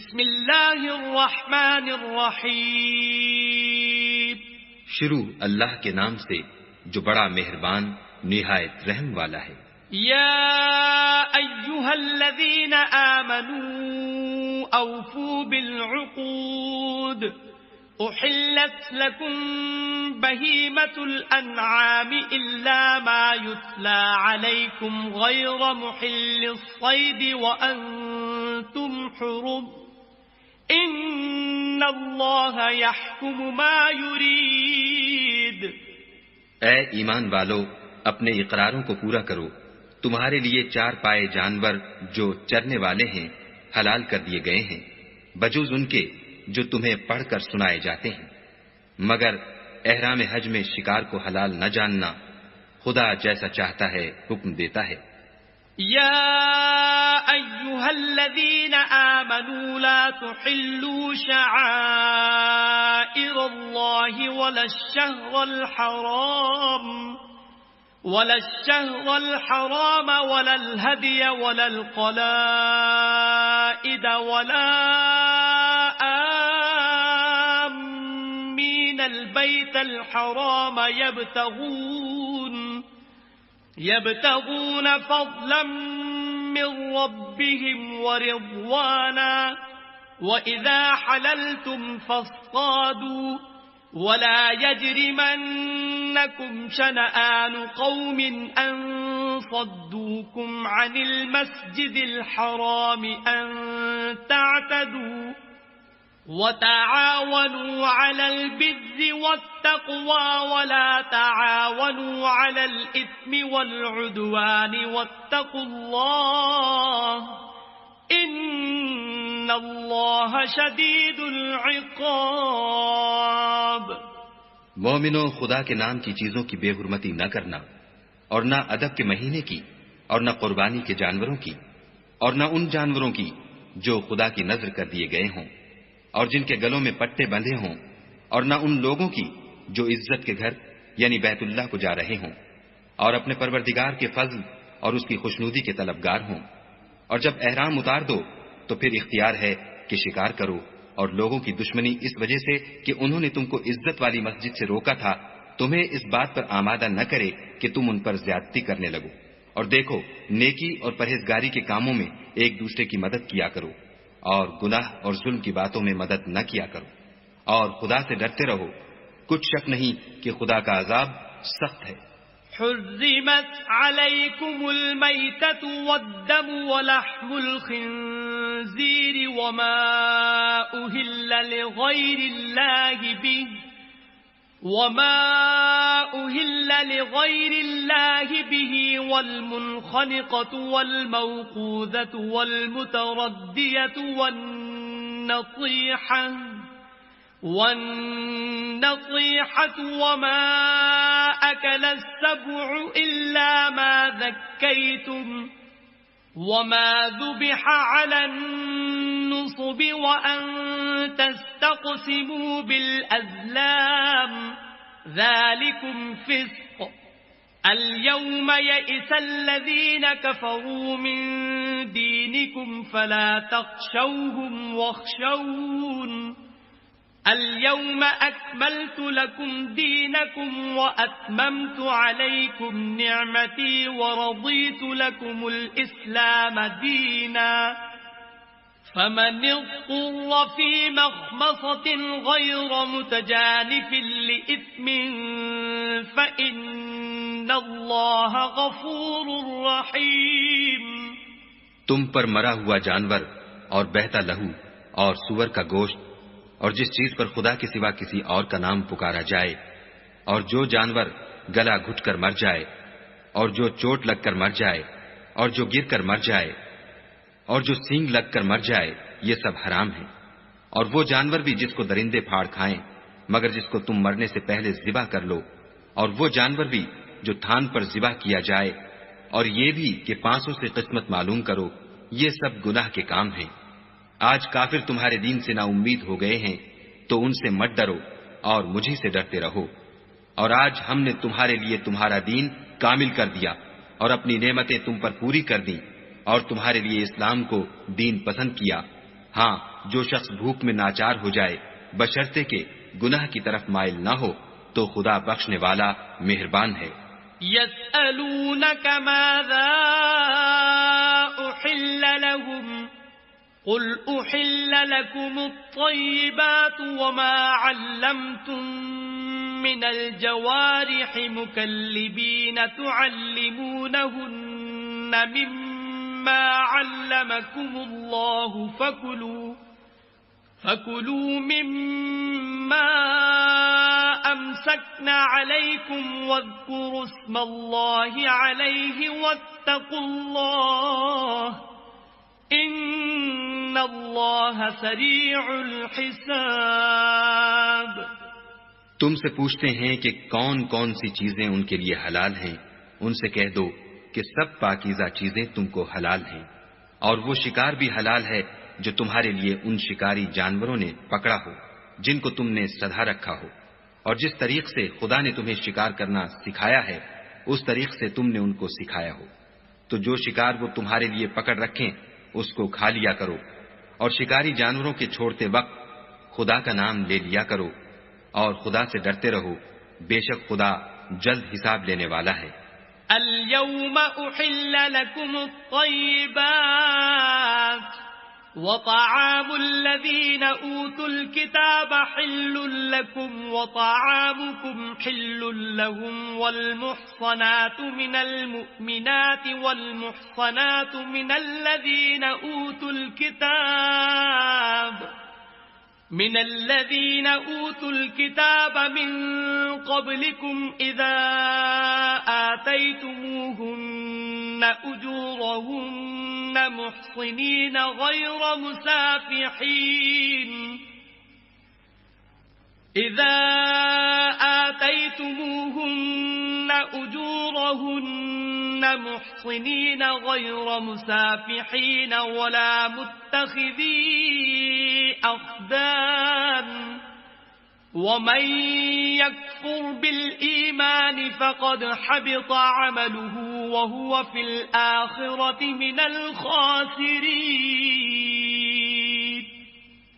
بسم اللہ الرحمن الرحیم. شروع اللہ کے نام سے جو بڑا مہربان نہایت رحم والا ہے. یا ایھا الذین آمنوا اوفوا بالعقود احلت لکم بہیمۃ الانعام الا ما یتلی علیکم غیر محل الصید وانتم حرم ان اللہ یحکم ما یرید. اے ایمان والو، اپنے اقراروں کو پورا کرو. تمہارے لیے 4 پائے جانور جو چرنے والے ہیں حلال کر دیے گئے ہیں، بجوز ان کے جو تمہیں پڑھ کر سنائے جاتے ہیں، مگر احرام حج میں شکار کو حلال نہ جاننا. خدا جیسا چاہتا ہے حکم دیتا ہے. یا ایھا الذین آمنوا لا تحلوا شعائر اللہ ولا الشہر الحرام ولا الہدی ولا القلائد ولا آمین البیت الحرام يبتغون فضلا من ربهم ورضوانا وإذا حللتم فاصطادوا ولا يجرمنكم شنآن قوم أن صدوكم عن المسجد الحرام أن تعتدوا وتعاونوا على البر والتقوى ولا تعاونوا على الإثم والعدوان واتقوا الله إن الله شديد العقاب. مومنوں، خدا کے نام کی چیزوں کی بے حرمتی نہ کرنا، اور نہ ادب کے مہینے کی، اور نہ قربانی کے جانوروں کی، اور نہ ان جانوروں کی جو خدا کی نذر کر دیے گئے ہوں اور جن کے گلوں میں پٹے بندھے ہوں، اور نہ ان لوگوں کی جو عزت کے گھر یعنی بیت اللہ کو جا رہے ہوں اور اپنے پروردگار کے فضل اور اس کی خوشنودی کے طلبگار ہوں. اور جب احرام اتار دو تو پھر اختیار ہے کہ شکار کرو، اور لوگوں کی دشمنی اس وجہ سے کہ انہوں نے تم کو عزت والی مسجد سے روکا تھا تمہیں اس بات پر آمادہ نہ کرے کہ تم ان پر زیادتی کرنے لگو. اور دیکھو، نیکی اور پرہیزگاری کے کاموں میں ایک دوسرے کی مدد کیا کرو، اور گناہ اور ظلم کی باتوں میں مدد نہ کیا کرو، اور خدا سے ڈرتے رہو. کچھ شک نہیں کہ خدا کا عذاب سخت ہے. حرمت علیکم المیتۃ والدم ولحم الخنزیر وما أهل لغیر اللہ به والمنخنقة والموقوذة والمتردية والنطيحة وما أكل السبع إلا ما ذكيتم وما ذبح على النصب وأن تستقسموا بالأزلام ذلكم فسق. اليوم يئس الذين كفروا من دينكم فلا تخشوهم واخشون اليوم أكملت لكم دينكم وأتممت عليكم نعمتي ورضيت لكم الإسلام دينا فمن اضطر في مخمصة غير متجانف لإثم فإن الله غفور رحيم. تم پر مرا ہوا جانور اور بہتا لہو اور سور کا گوشت اور جس چیز پر خدا کے سوا کسی اور کا نام پکارا جائے، اور جو جانور گلا گھٹ کر مر جائے، اور جو چوٹ لگ کر مر جائے، اور جو گر کر مر جائے، اور جو سینگ لگ کر مر جائے، یہ سب حرام ہیں. اور وہ جانور بھی جس کو درندے پھاڑ کھائیں مگر جس کو تم مرنے سے پہلے ذبح کر لو، اور وہ جانور بھی جو تھان پر ذبح کیا جائے، اور یہ بھی کہ پانسوں سے قسمت معلوم کرو، یہ سب گناہ کے کام ہیں. آج کافر تمہارے دین سے نا امید ہو گئے ہیں تو ان سے مت ڈرو اور مجھی سے ڈرتے رہو. اور آج ہم نے تمہارے لیے تمہارا دین کامل کر دیا اور اپنی نعمتیں تم پر پوری کر دیں اور تمہارے لیے اسلام کو دین پسند کیا. ہاں جو شخص بھوک میں ناچار ہو جائے بشرطے کہ گناہ کی طرف مائل نہ ہو تو خدا بخشنے والا مہربان ہے۔ يسألونك ماذا أحل لهم قل أحل لكم الطيبات وما علمتم من الجوارح مكلبين تعلمونهن مما علمكم الله فكلوا مما أمسكن عليكم واذكروا اسم الله عليه واتقوا الله إن الله سريع الحساب۔ تم سے پوچھتے ہیں کہ کون کون سی چیزیں ان کے لیے حلال ہیں، ان سے کہہ دو کہ سب پاکیزہ چیزیں تم کو حلال ہیں، اور وہ شکار بھی حلال ہے جو تمہارے لیے ان شکاری جانوروں نے پکڑا ہو جن کو تم نے سدھا رکھا ہو، اور جس طریق سے خدا نے تمہیں شکار کرنا سکھایا ہے اس طریق سے تم نے ان کو سکھایا ہو، تو جو شکار وہ تمہارے لیے پکڑ رکھیں اس کو کھا لیا کرو، اور شکاری جانوروں کے چھوڑتے وقت خدا کا نام لے لیا کرو، اور خدا سے ڈرتے رہو، بے شک خدا جلد حساب لینے والا ہے۔ اليوم أحل لكم الطيبات وطعام الذين أوتوا الكتاب حل لكم وطعامكم حل لهم والمحصنات من المؤمنات والمحصنات من الذين أوتوا الكتاب من قبلكم إذا آتيتموهن أجورهن محصنين غير مسافحين ولا متخذي أخدان ومن يكفر بالإيمان فقد حبط عمله وهو في الآخرة من الخاسرين۔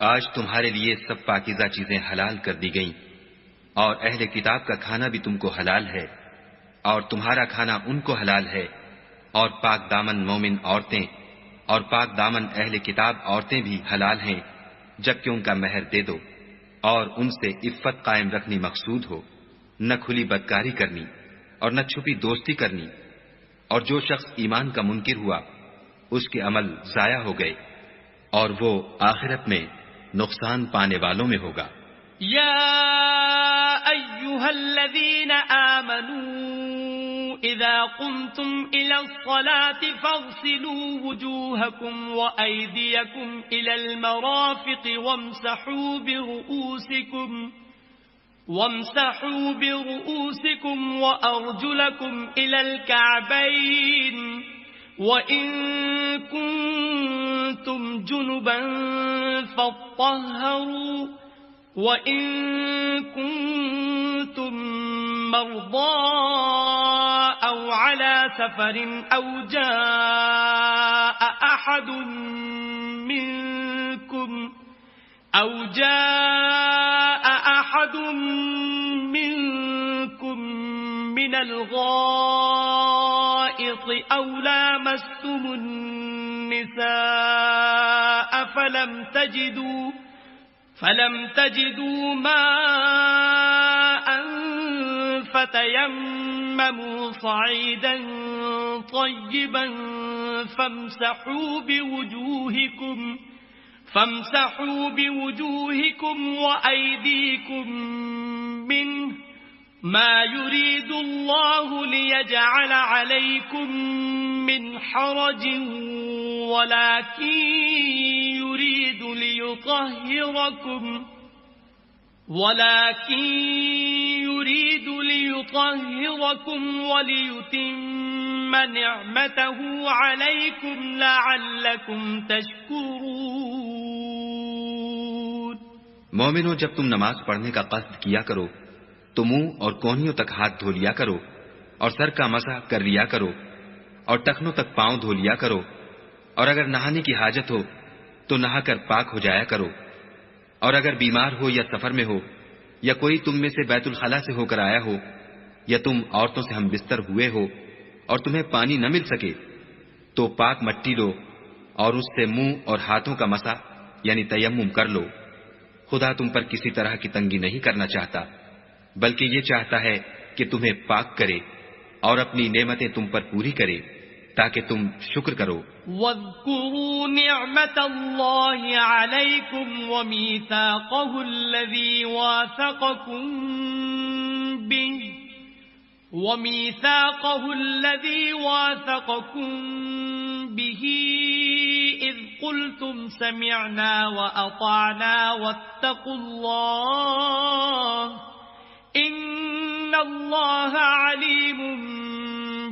آج تمہارے لیے سب پاکیزہ چیزیں حلال کر دی گئیں، اور اہل کتاب کا کھانا بھی تم کو حلال ہے، اور تمہارا کھانا ان کو حلال ہے، اور پاک دامن مومن عورتیں اور پاک دامن اہل کتاب عورتیں بھی حلال ہیں جبکہ ان کا مہر دے دو، اور ان سے عفت قائم رکھنی مقصود ہو، نہ کھلی بدکاری کرنی اور نہ چھپی دوستی کرنی، اور جو شخص ایمان کا منکر ہوا اس کے عمل ضائع ہو گئے اور وہ آخرت میں نقصان پانے والوں میں ہوگا۔ یا ایھا الذین آمنوا اذا قمتم الى الصلاة فاغسلوا وجوهكم وأيديكم الى المرافق وامسحوا برؤوسكم وأرجلكم إلى الكعبين وإن كنتم جنبا فاطهروا وإن كنتم مرضى أو على سفر أو جاء أحد منكم من الغائط أو لامستم النساء فلم تجدوا ماء فتيمموا صعيدا طيبا فامسحوا بوجوهكم وأيديكم منه ما يريد الله ليجعل عليكم من حرج ولكن يريد ليطهركم وليتم نعمته عليكم لعلكم تشكرون۔ مومنو، جب تم نماز پڑھنے کا قصد کیا کرو تو منہ اور کونیوں تک ہاتھ دھو لیا کرو اور سر کا مسح کر لیا کرو اور ٹخنوں تک پاؤں دھو لیا کرو، اور اگر نہانے کی حاجت ہو تو نہا کر پاک ہو جایا کرو، اور اگر بیمار ہو یا سفر میں ہو یا کوئی تم میں سے بیت الخلا سے ہو کر آیا ہو یا تم عورتوں سے ہم بستر ہوئے ہو اور تمہیں پانی نہ مل سکے تو پاک مٹی لو اور اس سے منہ اور ہاتھوں کا مسح یعنی تیمم کر لو۔ خدا تم پر کسی طرح کی تنگی نہیں کرنا چاہتا، بلکہ یہ چاہتا ہے کہ تمہیں پاک کرے اور اپنی نعمتیں تم پر پوری کرے تاکہ تم شکر کرو۔ واذكروا نعمة الله عليكم وميثاقه الذي واثقكم به إذ قلتم سمعنا وأطعنا واتقوا الله إن الله عليم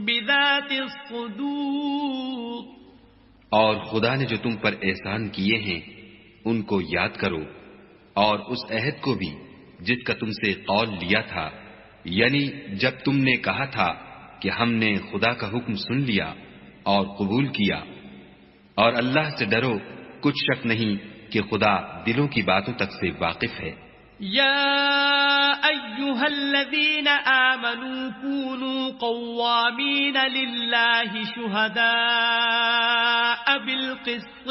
بذات الصدور۔ اور خدا نے جو تم پر احسان کیے ہیں ان کو یاد کرو، اور اس عہد کو بھی جس کا تم سے قول لیا تھا، یعنی جب تم نے کہا تھا کہ ہم نے خدا کا حکم سن لیا اور قبول کیا، اور اللہ سے ڈرو، کچھ شک نہیں کہ خدا دلوں کی باتوں تک سے واقف ہے۔ يا أيها الذين آمنوا كونوا قوامين لله شهداء بالقسط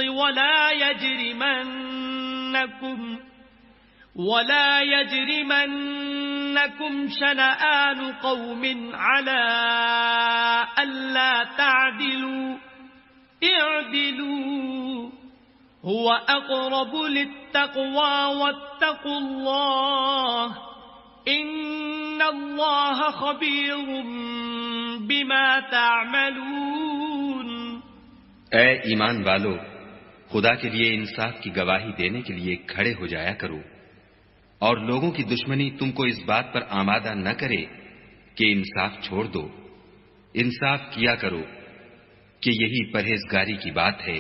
ولا يجرمنكم شنآن قوم على ألا تعدلوا اعدلوا هو أقرب للتقوى واتقوا الله إن الله خبير بما تعملون۔ اے ایمان والو، خدا کے لیے انصاف کی گواہی دینے کے لیے کھڑے ہو جایا کرو، اور لوگوں کی دشمنی تم کو اس بات پر آمادہ نہ کرے کہ انصاف چھوڑ دو۔ انصاف کیا کرو کہ یہی پرہیزگاری کی بات ہے،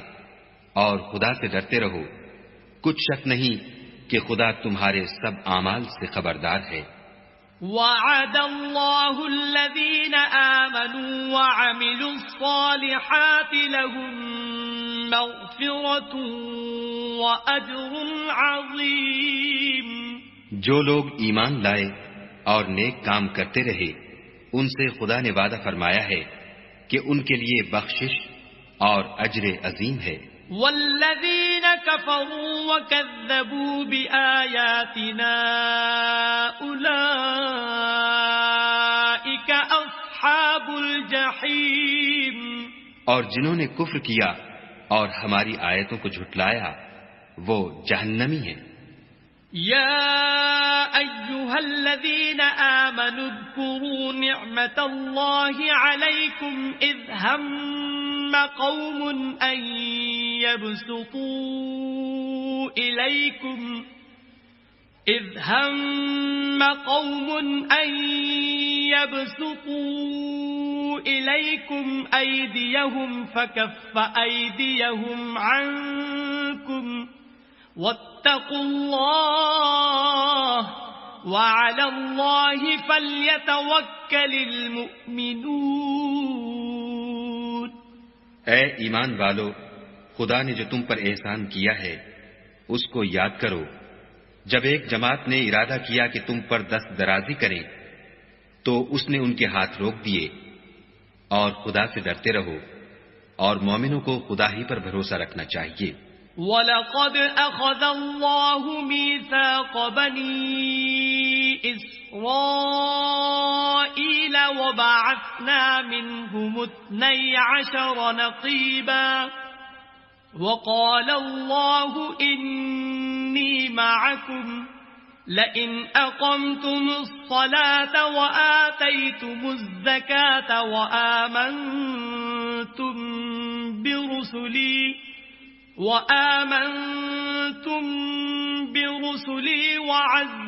اور خدا سے ڈرتے رہو، کچھ شک نہیں کہ خدا تمہارے سب اعمال سے خبردار ہے۔ وعد الله الذين آمنوا وعملوا الصالحات لهم مغفرة وأجر عظيم۔ جو لوگ ایمان لائے اور نیک کام کرتے رہے ان سے خدا نے وعدہ فرمایا ہے کہ ان کے لیے بخشش اور اجر عظیم ہے۔ والذين كفروا وكذبوا بآياتنا أولئك أصحاب الجحيم۔ اور جنہوں نے کفر کیا اور ہماری آیتوں کو جھٹلایا وہ جہنمی ہیں۔ يا أيها الذين آمنوا اذكروا نعمة الله عليكم إذ هم قوم أن يبسطوا إليكم أيديهم فكف أيديهم عنكم واتقوا الله وعلى الله فليتوكل المؤمنون۔ اے ایمان والو، خدا نے جو تم پر احسان کیا ہے اس کو یاد کرو، جب ایک جماعت نے ارادہ کیا کہ تم پر دست درازی کریں تو اس نے ان کے ہاتھ روک دیے، اور خدا سے ڈرتے رہو، اور مومنوں کو خدا ہی پر بھروسہ رکھنا چاہیے۔ وَلَقَدْ أَخَذَ اللَّهُ مِيثَاقَ بَنِي إِسْرَائِيلَ وَبَعَثْنَا مِنْهُمُ 12 نَقِيبًا وَقَالَ اللَّهُ إِنِّي مَعَكُمْ لَئِنْ أَقَمْتُمُ الصَّلَاةَ وَآتَيْتُمُ الزَّكَاةَ وآمنتم برسلي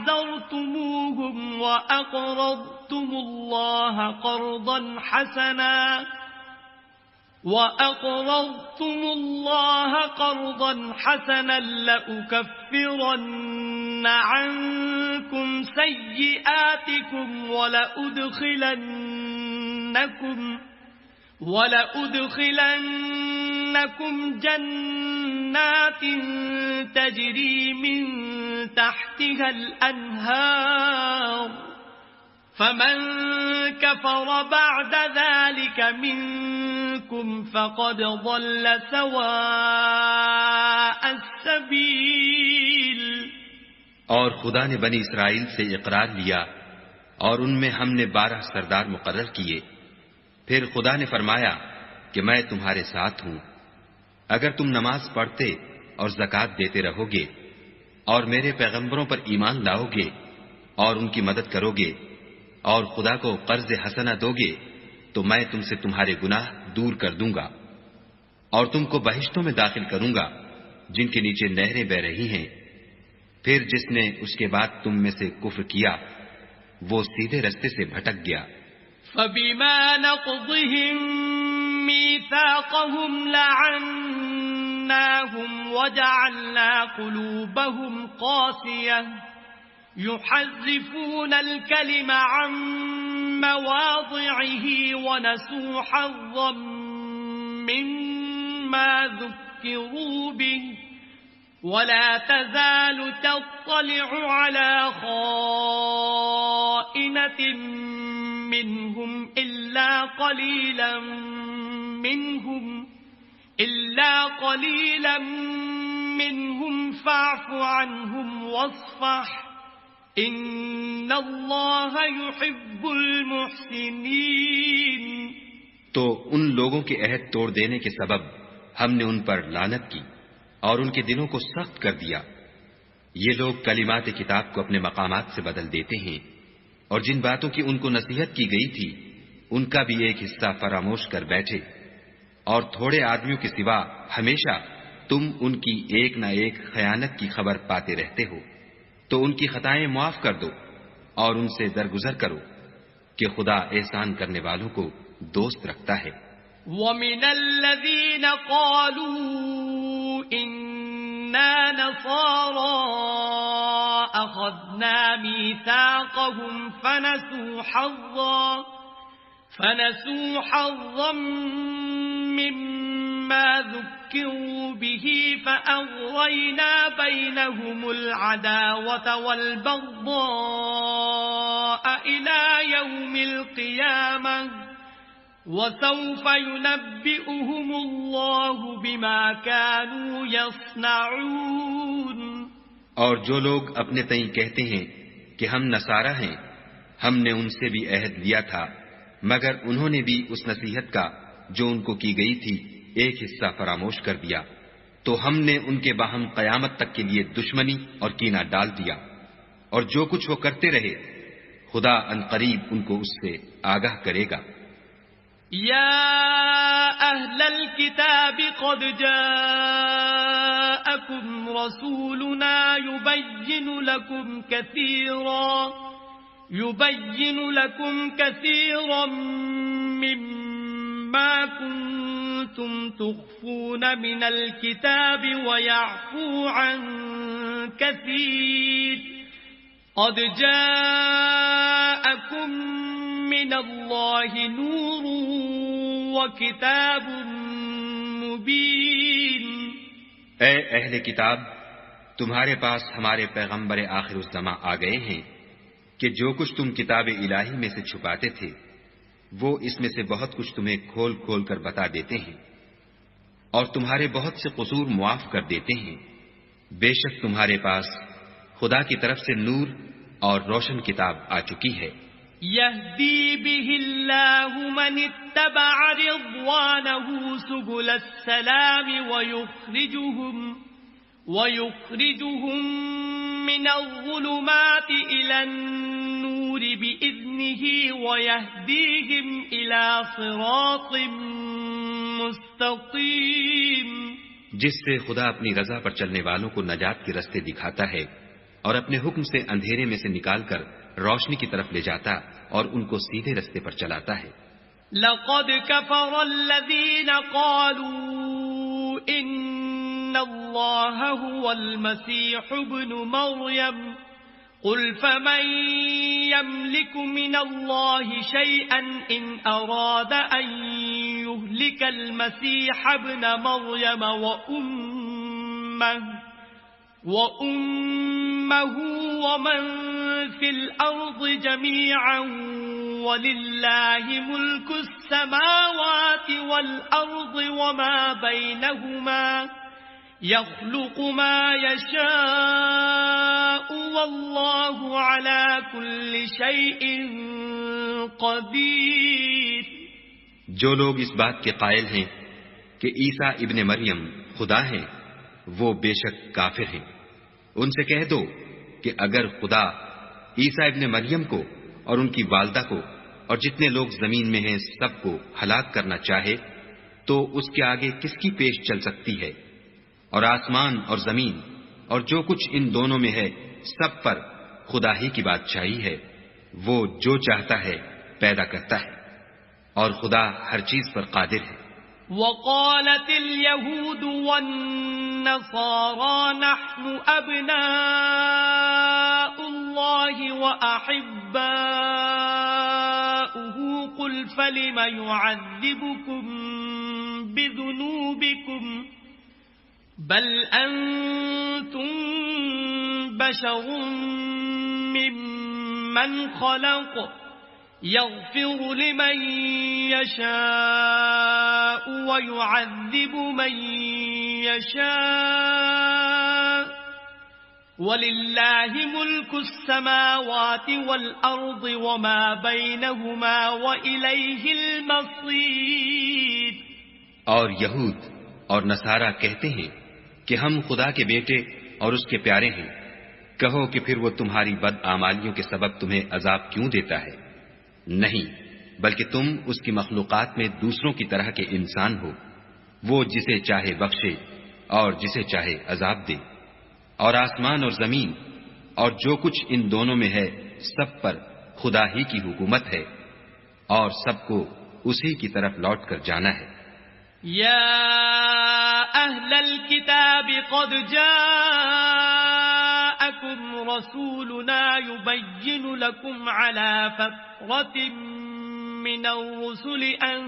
وعزرتموهم وأقرضتم الله قرضا حسنا لأكفرن عنكم سيئاتكم ولأدخلنكم جنات تجری من تحتها الأنهار فمن كفر بعد ذلك منكم فقد ضل سواء السبيل. اور خدا نے بنی اسرائیل سے اقرار لیا اور ان میں ہم نے 12 سردار مقرر کیے. پھر خدا نے فرمایا کہ میں تمہارے ساتھ ہوں. اگر تم نماز پڑھتے اور زکوٰۃ دیتے رہو گے اور میرے پیغمبروں پر ایمان لاؤ گے اور ان کی مدد کرو گے اور خدا کو قرض حسنہ دو گے تو میں تم سے تمہارے گناہ دور کر دوں گا اور تم کو بہشتوں میں داخل کروں گا جن کے نیچے نہریں بہ رہی ہیں. پھر جس نے اس کے بعد تم میں سے کفر کیا وہ سیدھے رستے سے بھٹک گیا. فَبِمَا نَقْضِهِمْ مِيثَاقَهُمْ لَعَنَّاهُمْ وَجَعَلْنَا قُلُوبَهُمْ قَاسِيَةً يُحَرِّفُونَ الْكَلِمَ عَن مَّوَاضِعِهِ وَنَسُوا حَظًّا مِّمَّا ذُكِّرُوا بِهِ وَلَا تَزَالُ تَطَّلِعُ عَلَى خَائِنَةٍ منهم إلا قليلا منهم فاعف عنهم واصفح إن الله يحب المحسنين. تو ان لوگوں کے عہد توڑ دینے کے سبب ہم نے ان پر لعنت کی اور ان کے دلوں کو سخت کر دیا. یہ لوگ کلمات کتاب کو اپنے مقامات سے بدل دیتے ہیں اور جن باتوں کی ان کو نصیحت کی گئی تھی ان کا بھی ایک حصہ فراموش کر بیٹھے. اور تھوڑے آدمیوں کے سوا ہمیشہ تم ان کی ایک نہ ایک خیانت کی خبر پاتے رہتے ہو. تو ان کی خطائیں معاف کر دو اور ان سے درگزر کرو کہ خدا احسان کرنے والوں کو دوست رکھتا ہے. وَمِنَ الَّذِينَ قَالُوا إِنَّا نَصَارَىٰ أَخَذْنَا مِيثَاقَهُمْ فَنَسُوا حَظًّا مِّمَّا ذُكِّرُوا بِهِ فَأَغْرَيْنَا بَيْنَهُمُ الْعَدَاوَةَ وَالْبَغْضَاءَ إِلَىٰ يَوْمِ الْقِيَامَةِ وَسَوْفَ يُنَبِّئُهُمُ اللَّهُ بِمَا كَانُوا يَصْنَعُونَ. اور جو لوگ اپنے تئیں کہتے ہیں کہ ہم نصارہ ہیں ہم نے ان سے بھی عہد لیا تھا مگر انہوں نے بھی اس نصیحت کا جو ان کو کی گئی تھی ایک حصہ فراموش کر دیا تو ہم نے ان کے باہم قیامت تک کے لیے دشمنی اور کینہ ڈال دیا. اور جو کچھ وہ کرتے رہے خدا عنقریب ان کو اس سے آگاہ کرے گا. يا أهل الكتاب قد جاءكم رسولنا يبين لكم كثيرا مما كنتم تخفون من الكتاب ويعفو عن كثير قد جاءكم من الله نور وكتاب مبين. اے اہل کتاب تمہارے پاس ہمارے پیغمبر آخر الزماں آ گئے ہیں کہ جو کچھ تم کتاب الہی میں سے چھپاتے تھے وہ اس میں سے بہت کچھ تمہیں کھول کھول کر بتا دیتے ہیں اور تمہارے بہت سے قصور معاف کر دیتے ہیں. بے شک تمہارے پاس خدا کی طرف سے نور اور روشن کتاب آ چکی ہے. يهدي به الله من اتبع رضوانه سبل السلام ويخرجهم من الظلمات إلى النور بإذنه ويهديهم إلى صراط مستقيم. جس سے خدا اپنی رضا پر چلنے والوں کو نجات کے رستے دکھاتا ہے اور اپنے حکم سے اندھیرے میں سے نکال کر روشنی کی طرف لے جاتا اور ان کو سیدھے رستے پر چلاتا ہے. لقد كفر الذين قالوا إن الله هو المسيح ابن مريم قل فمن يملك من الله شيئا إن أراد أن يهلك المسيح ابن مريم وأمه وأمه ومن في الأرض جميعا ولله ملك السماوات والأرض وما بينهما يخلق ما يشاء والله على كل شيء قدير. جو لوگ اس بات کے قائل ہیں کہ عیسیٰ ابن مریم خدا ہیں وہ بے شک کافر ہیں. ان سے کہہ دو کہ اگر خدا عیسیٰ ابن مریم کو اور ان کی والدہ کو اور جتنے لوگ زمین میں ہیں سب کو ہلاک کرنا چاہے تو اس کے آگے کس کی پیش چل سکتی ہے؟ اور آسمان اور زمین اور جو کچھ ان دونوں میں ہے سب پر خدا ہی کی بادشاہی ہے. وہ جو چاہتا ہے پیدا کرتا ہے اور خدا ہر چیز پر قادر ہے. وقالت اليهود والنصارى نحن أبناء الله وأحباؤه قل فلم يعذبكم بذنوبكم بل أنتم بشر ممن خلق يغفر لمن يشاء ويعذب من يشاء ولله ملك السماوات والأرض وما بينهما وإليه المصير. اور یہود اور نصارہ کہتے ہیں کہ ہم خدا کے بیٹے اور اس کے پیارے ہیں. کہو کہ پھر وہ تمہاری بد اعمالیوں کے سبب تمہیں عذاب کیوں دیتا ہے؟ نہیں، بلکہ تم اس کی مخلوقات میں دوسروں کی طرح کے انسان ہو. وہ جسے چاہے بخشے اور جسے چاہے عذاب دے. اور آسمان اور زمین اور جو کچھ ان دونوں میں ہے سب پر خدا ہی کی حکومت ہے اور سب کو اسی کی طرف لوٹ کر جانا ہے. یا اہل الكتاب قد جاءکم رسولنا يبین لکم على فترة من الرسل ان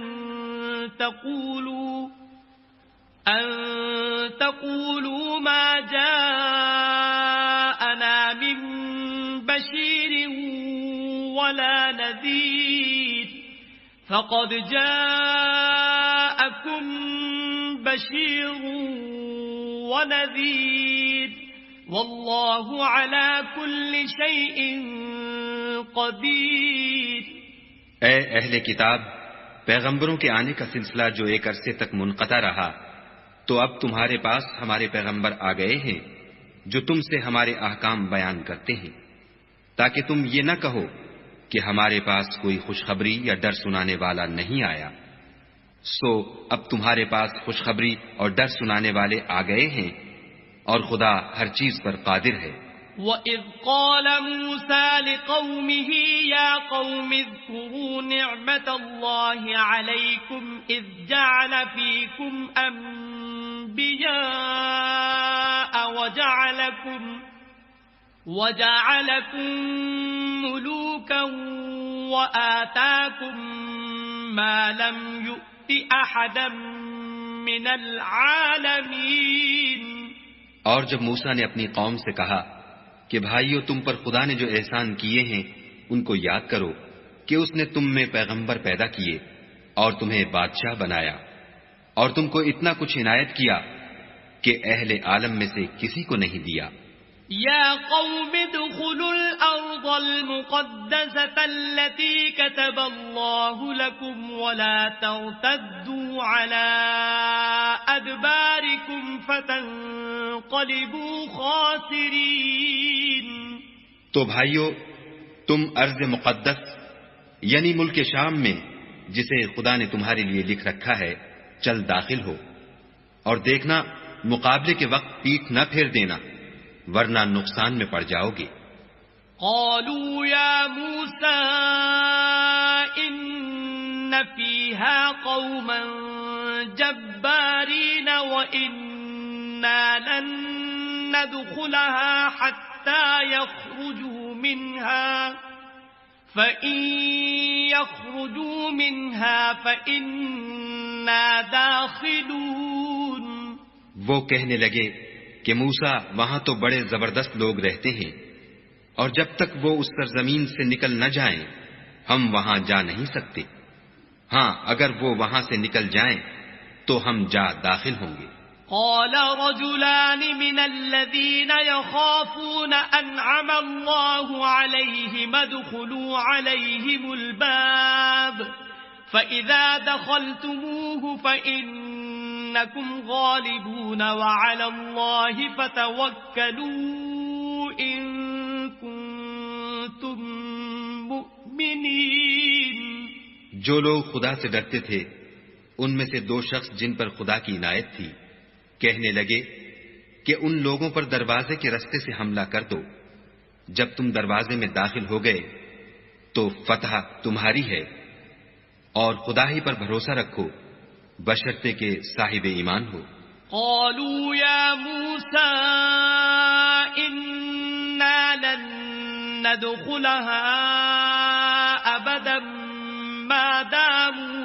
تقولوا ما جاءنا من بشير ولا نذير فقد جاءكم بشير ونذير والله على كل شيء قدير. اے اہل کتاب، پیغمبروں کے آنے کا سلسلہ جو ایک عرصے تک منقطع رہا تو اب تمہارے پاس ہمارے پیغمبر آ گئے ہیں جو تم سے ہمارے احکام بیان کرتے ہیں تاکہ تم یہ نہ کہو کہ ہمارے پاس کوئی خوشخبری یا ڈر سنانے والا نہیں آیا. سو اب تمہارے پاس خوشخبری اور ڈر سنانے والے آ گئے ہیں اور خدا ہر چیز پر قادر ہے. وَإِذْ قَالَ مُوسَى لِقَوْمِهِ يَا قَوْمِ اذْكُرُوا نِعْمَةَ اللَّهِ عَلَيْكُمْ إِذْ جَعَلَ فِيكُمْ أَنْبِيَاءَ وَجَعَلَكُمْ مُلُوكًا وَآتَاكُمْ مَا لَمْ يُؤْتِ أَحَدًا مِنَ الْعَالَمِينَ. اور جب موسیٰ نے اپنی قوم سے کہا کہ بھائیو تم پر خدا نے جو احسان کیے ہیں ان کو یاد کرو کہ اس نے تم میں پیغمبر پیدا کیے اور تمہیں بادشاہ بنایا اور تم کو اتنا کچھ عنایت کیا کہ اہل عالم میں سے کسی کو نہیں دیا. یا قوم ادخلوا الارض المقدسة التي كتب الله لكم ولا ترتدوا على ادباركم فتنقلبوا خاسرين. تو بھائیو تم ارض مقدس یعنی ملک شام میں جسے خدا نے تمہارے لیے لکھ رکھا ہے چل داخل ہو اور دیکھنا مقابلے کے وقت پیٹھ نہ پھیر دینا ورنہ نقصان میں پڑ جاؤ گے. قالوا يا موسى إن فيها قوما جبارين وإنا لن ندخلها حتى يخرجوا منها فإن يخرجوا منها فإنا داخلون. وہ کہنے لگے کہ موسیٰ وہاں تو بڑے زبردست لوگ رہتے ہیں، اور جب تک وہ اس سرزمین سے نکل نہ جائیں ہم وہاں جا نہیں سکتے۔ ہاں اگر وہ وہاں سے نکل جائیں تو ہم جا داخل ہوں گے۔ قال رجلان من الذين يخافون أنعم الله عليهم ادخلوا عليهم الباب فإذا دخلتموه فإنكم غالبون وعلى الله فتوكلوا إن كنتم مؤمنين۔ جو لوگ خدا سے ڈرتے تھے ان میں سے دو شخص جن پر خدا کی عنایت تھی کہنے لگے کہ ان لوگوں پر دروازے کے رستے سے حملہ کر دو، جب تم دروازے میں داخل ہو گئے تو فتح تمہاری ہے، اور خدا ہی پر بھروسہ رکھو بشرطے کہ صاحب ایمان ہو۔ قالوا يا موسى إنا لن ندخلها أبدا ما داموا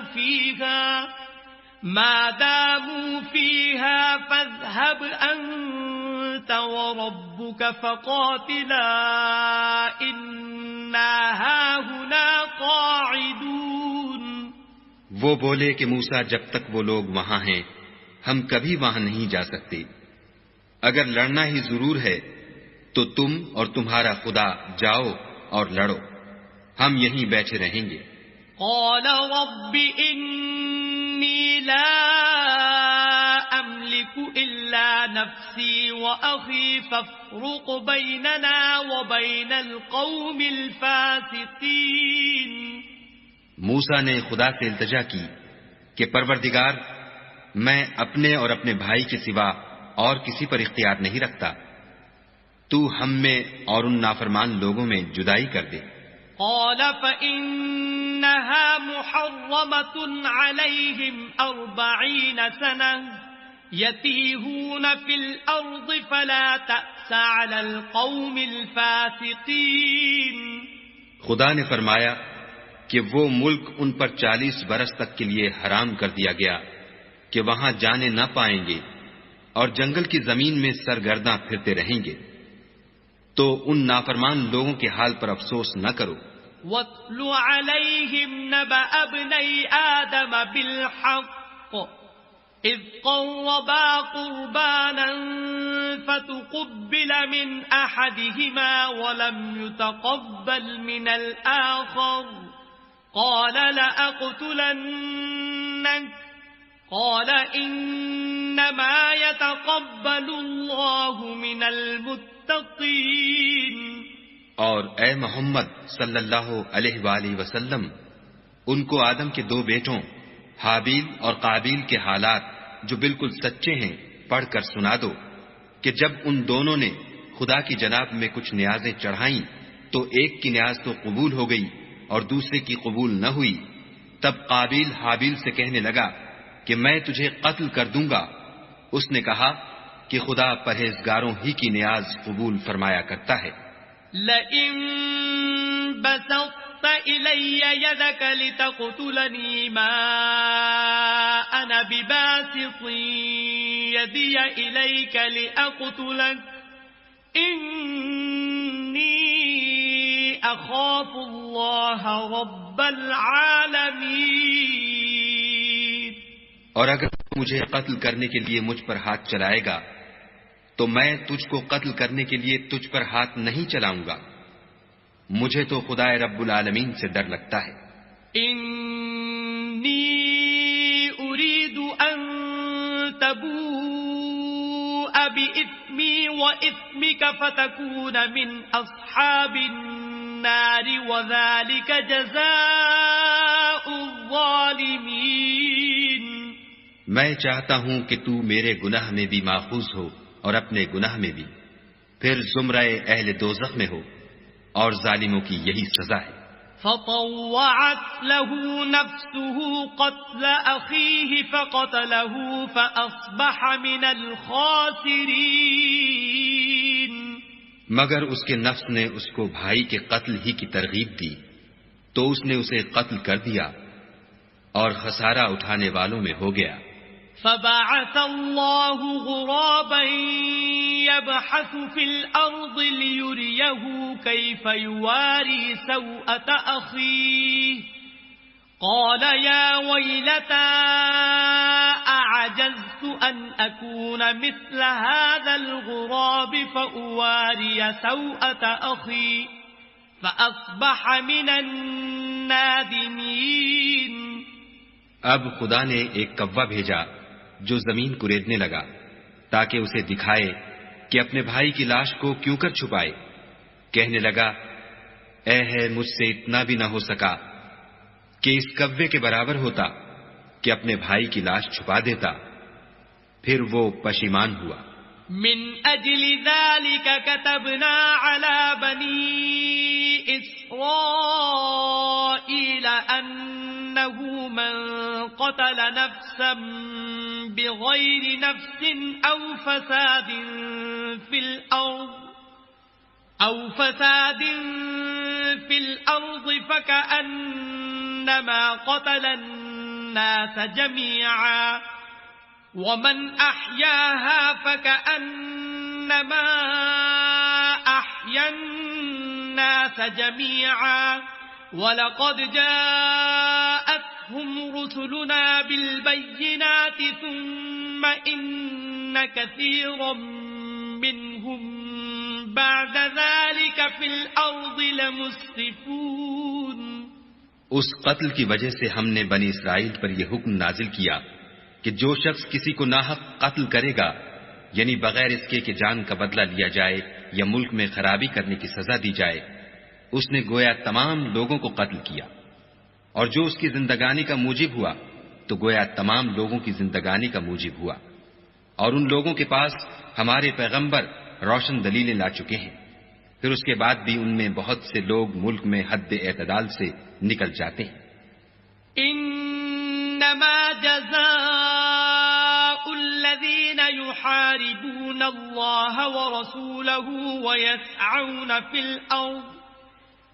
فيها فاذهب أنت وربك فقاتلا إنا هاهنا قاعدون۔ وہ بولے کہ موسیٰ جب تک وہ لوگ وہاں ہیں ہم کبھی وہاں نہیں جا سکتے، اگر لڑنا ہی ضرور ہے تو تم اور تمہارا خدا جاؤ اور لڑو، ہم یہیں بیٹھے رہیں گے۔ قال رب إني لا أملك إلا نفسي وأخي فافرق بيننا وبين القوم الفاسقين۔ موسیٰ نے خدا سے التجا کی کہ پروردگار میں اپنے اور اپنے بھائی کے سوا اور کسی پر اختیار نہیں رکھتا، تو ہم میں اور ان نافرمان لوگوں میں جدائی کر دے۔ قال فإنها محرمة عليهم 40 سنة يتيهون في الأرض فلا تأس على القوم الفاسقين۔ خدا نے فرمایا کہ وہ ملک ان پر 40 برس تک کے لیے حرام کر دیا گیا کہ وہاں جانے نہ پائیں گے اور جنگل کی زمین میں سرگرداں پھرتے رہیں گے، تو ان نافرمان لوگوں کے حال پر افسوس نہ کرو۔ وَاتْلُ عَلَيْهِمْ نَبَأَ ابْنَيْ آدَمَ بِالْحَقِّ إِذْ قَرَّبَا قُرْبَانًا فَتُقُبِّلَ مِنْ أَحَدِهِمَا وَلَمْ يُتَقَبَّلْ مِنَ الْآخَرِ قَالَ لَأَقْتُلَنَّكَ قَالَ إِنَّمَا يَتَقَبَّلُ اللَّهُ مِنَ الْمُتَّقِينَ۔ اور اے محمد صلی اللہ علیہ وآلہ وسلم ان کو آدم کے دو بیٹوں حابیل اور قابیل کے حالات جو بالکل سچے ہیں پڑھ کر سنا دو کہ جب ان دونوں نے خدا کی جناب میں کچھ نیازیں چڑھائیں تو ایک کی نیاز تو قبول ہو گئی اور دوسرے کی قبول نہ ہوئی، تب قابیل حابیل سے کہنے لگا کہ میں تجھے قتل کر دوں گا، اس نے کہا کہ خدا پرہیزگاروں ہی کی نیاز قبول فرمایا کرتا ہے۔ لئن بسطت إلي يدك لتقتلني ما أنا بباسط يدي إليك لأقتلك إني أخاف الله رب العالمين۔ اور اگر مجھے قتل کرنے کے لیے مجھ پر ہاتھ چلائے گا تو میں تجھ کو قتل کرنے کے لیے تجھ پر ہاتھ نہیں چلاؤں گا، مجھے تو خدا رب العالمین سے ڈر لگتا ہے۔ انی اريد ان تبوء بإثمی وإثمک فتکون من اصحاب النار وذلك جزاء الظالمین۔ میں چاہتا ہوں کہ تو میرے گناہ میں بھی ماخوذ ہو اور اپنے گناہ میں بھی، پھر زمرہ اہل دوزخ میں ہو، اور ظالموں کی یہی سزا ہے۔ فطوعت له نفسه قتل أخيه فقتله فأصبح من الخاسرين۔ مگر اس کے نفس نے اس کو بھائی کے قتل ہی کی ترغیب دی تو اس نے اسے قتل کر دیا اور خسارہ اٹھانے والوں میں ہو گیا۔ فبعث الله غرابا يبحث في الأرض ليريه كيف يواري سوءة أخيه قال يا ويلتى أعجزت أن أكون مثل هذا الغراب فأواري سوءة أخي فأصبح من النادمين. اب خدا نے ایک کوہ بھیجا جو زمین کریدنے لگا تاکہ اسے دکھائے کہ اپنے بھائی کی لاش کو کیوں کر چھپائے. کہنے لگا اے ہے مجھ سے اتنا بھی نہ ہو سکا کہ اس کوے کے برابر ہوتا کہ اپنے بھائی کی لاش چھپا دیتا. پھر وہ پشیمان ہوا. من اجل ذلك كتبنا على بني اسرائيل انه من قتل نفسا بغير نفس او فساد في الارض فكأنما قتل الناس جميعا ومن أحياها فكأنما أحيا الناس جميعا ولقد جاءتهم رسلنا بالبينات ثم إن كثيرا منهم بعد ذلك في الأرض لمسرفون. اس قتل کی وجہ سے ہم نے بنی اسرائیل پر یہ حکم نازل کیا کہ جو شخص کسی کو ناحق قتل کرے گا یعنی بغیر اس کے کہ جان کا بدلہ لیا جائے یا ملک میں خرابی کرنے کی سزا دی جائے اس نے گویا تمام لوگوں کو قتل کیا. اور جو اس کی زندگانی کا موجب ہوا تو گویا تمام لوگوں کی زندگانی کا موجب ہوا. اور ان لوگوں کے پاس ہمارے پیغمبر روشن دلیلیں لا چکے ہیں. پھر اس کے بعد بھی ان میں بہت سے لوگ ملک میں حد اعتدال سے نکل جاتے ہیں. انما جزاء الذين يحاربون الله ورسوله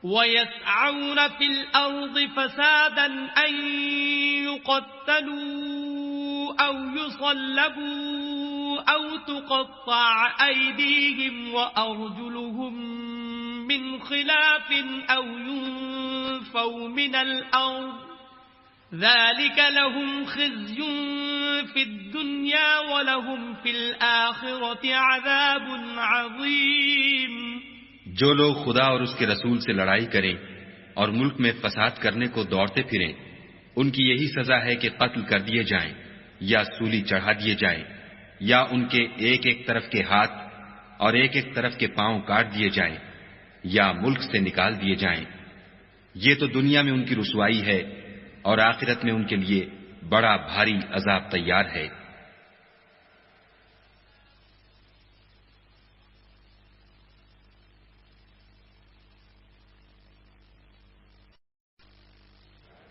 ويسعون في الأرض فسادا أن يقتلوا أو يصلبوا أو تقطع أيديهم وأرجلهم من خلاف أو ينفوا من الأرض ذلك لهم خزي في الدنيا ولهم في الآخرة عذاب عظيم. جو لوگ خدا اور اس کے رسول سے لڑائی کریں اور ملک میں فساد کرنے کو دوڑتے پھریں ان کی یہی سزا ہے کہ قتل کر دیے جائیں یا سولی چڑھا دیے جائیں یا ان کے ایک ایک طرف کے ہاتھ اور ایک ایک طرف کے پاؤں کاٹ دیے جائیں یا ملک سے نکال دیے جائیں. یہ تو دنیا میں ان کی رسوائی ہے اور آخرت میں ان کے لیے بڑا بھاری عذاب تیار ہے.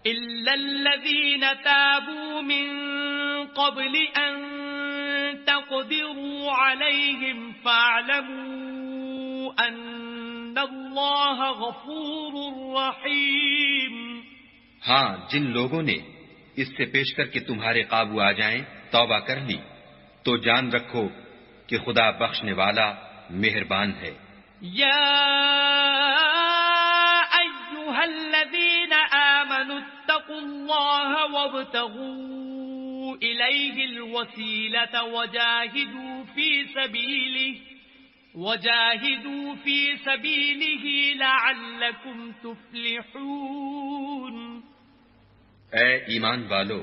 إلا الذين تابوا من قبل أن تقدروا عليهم فاعلموا أن الله غفور رحيم. ہاں جن لوگوں نے اس سے پیش کر کے تمہارے قابو آ جائیں توبہ کر لی تو جان رکھو کہ خدا بخشنے والا مہربان ہے. الذين آمنوا اتقوا الله وابتغوا إليه الوسيلة وجاهدوا في سبيله لعلكم تفلحون. اے ایمان والو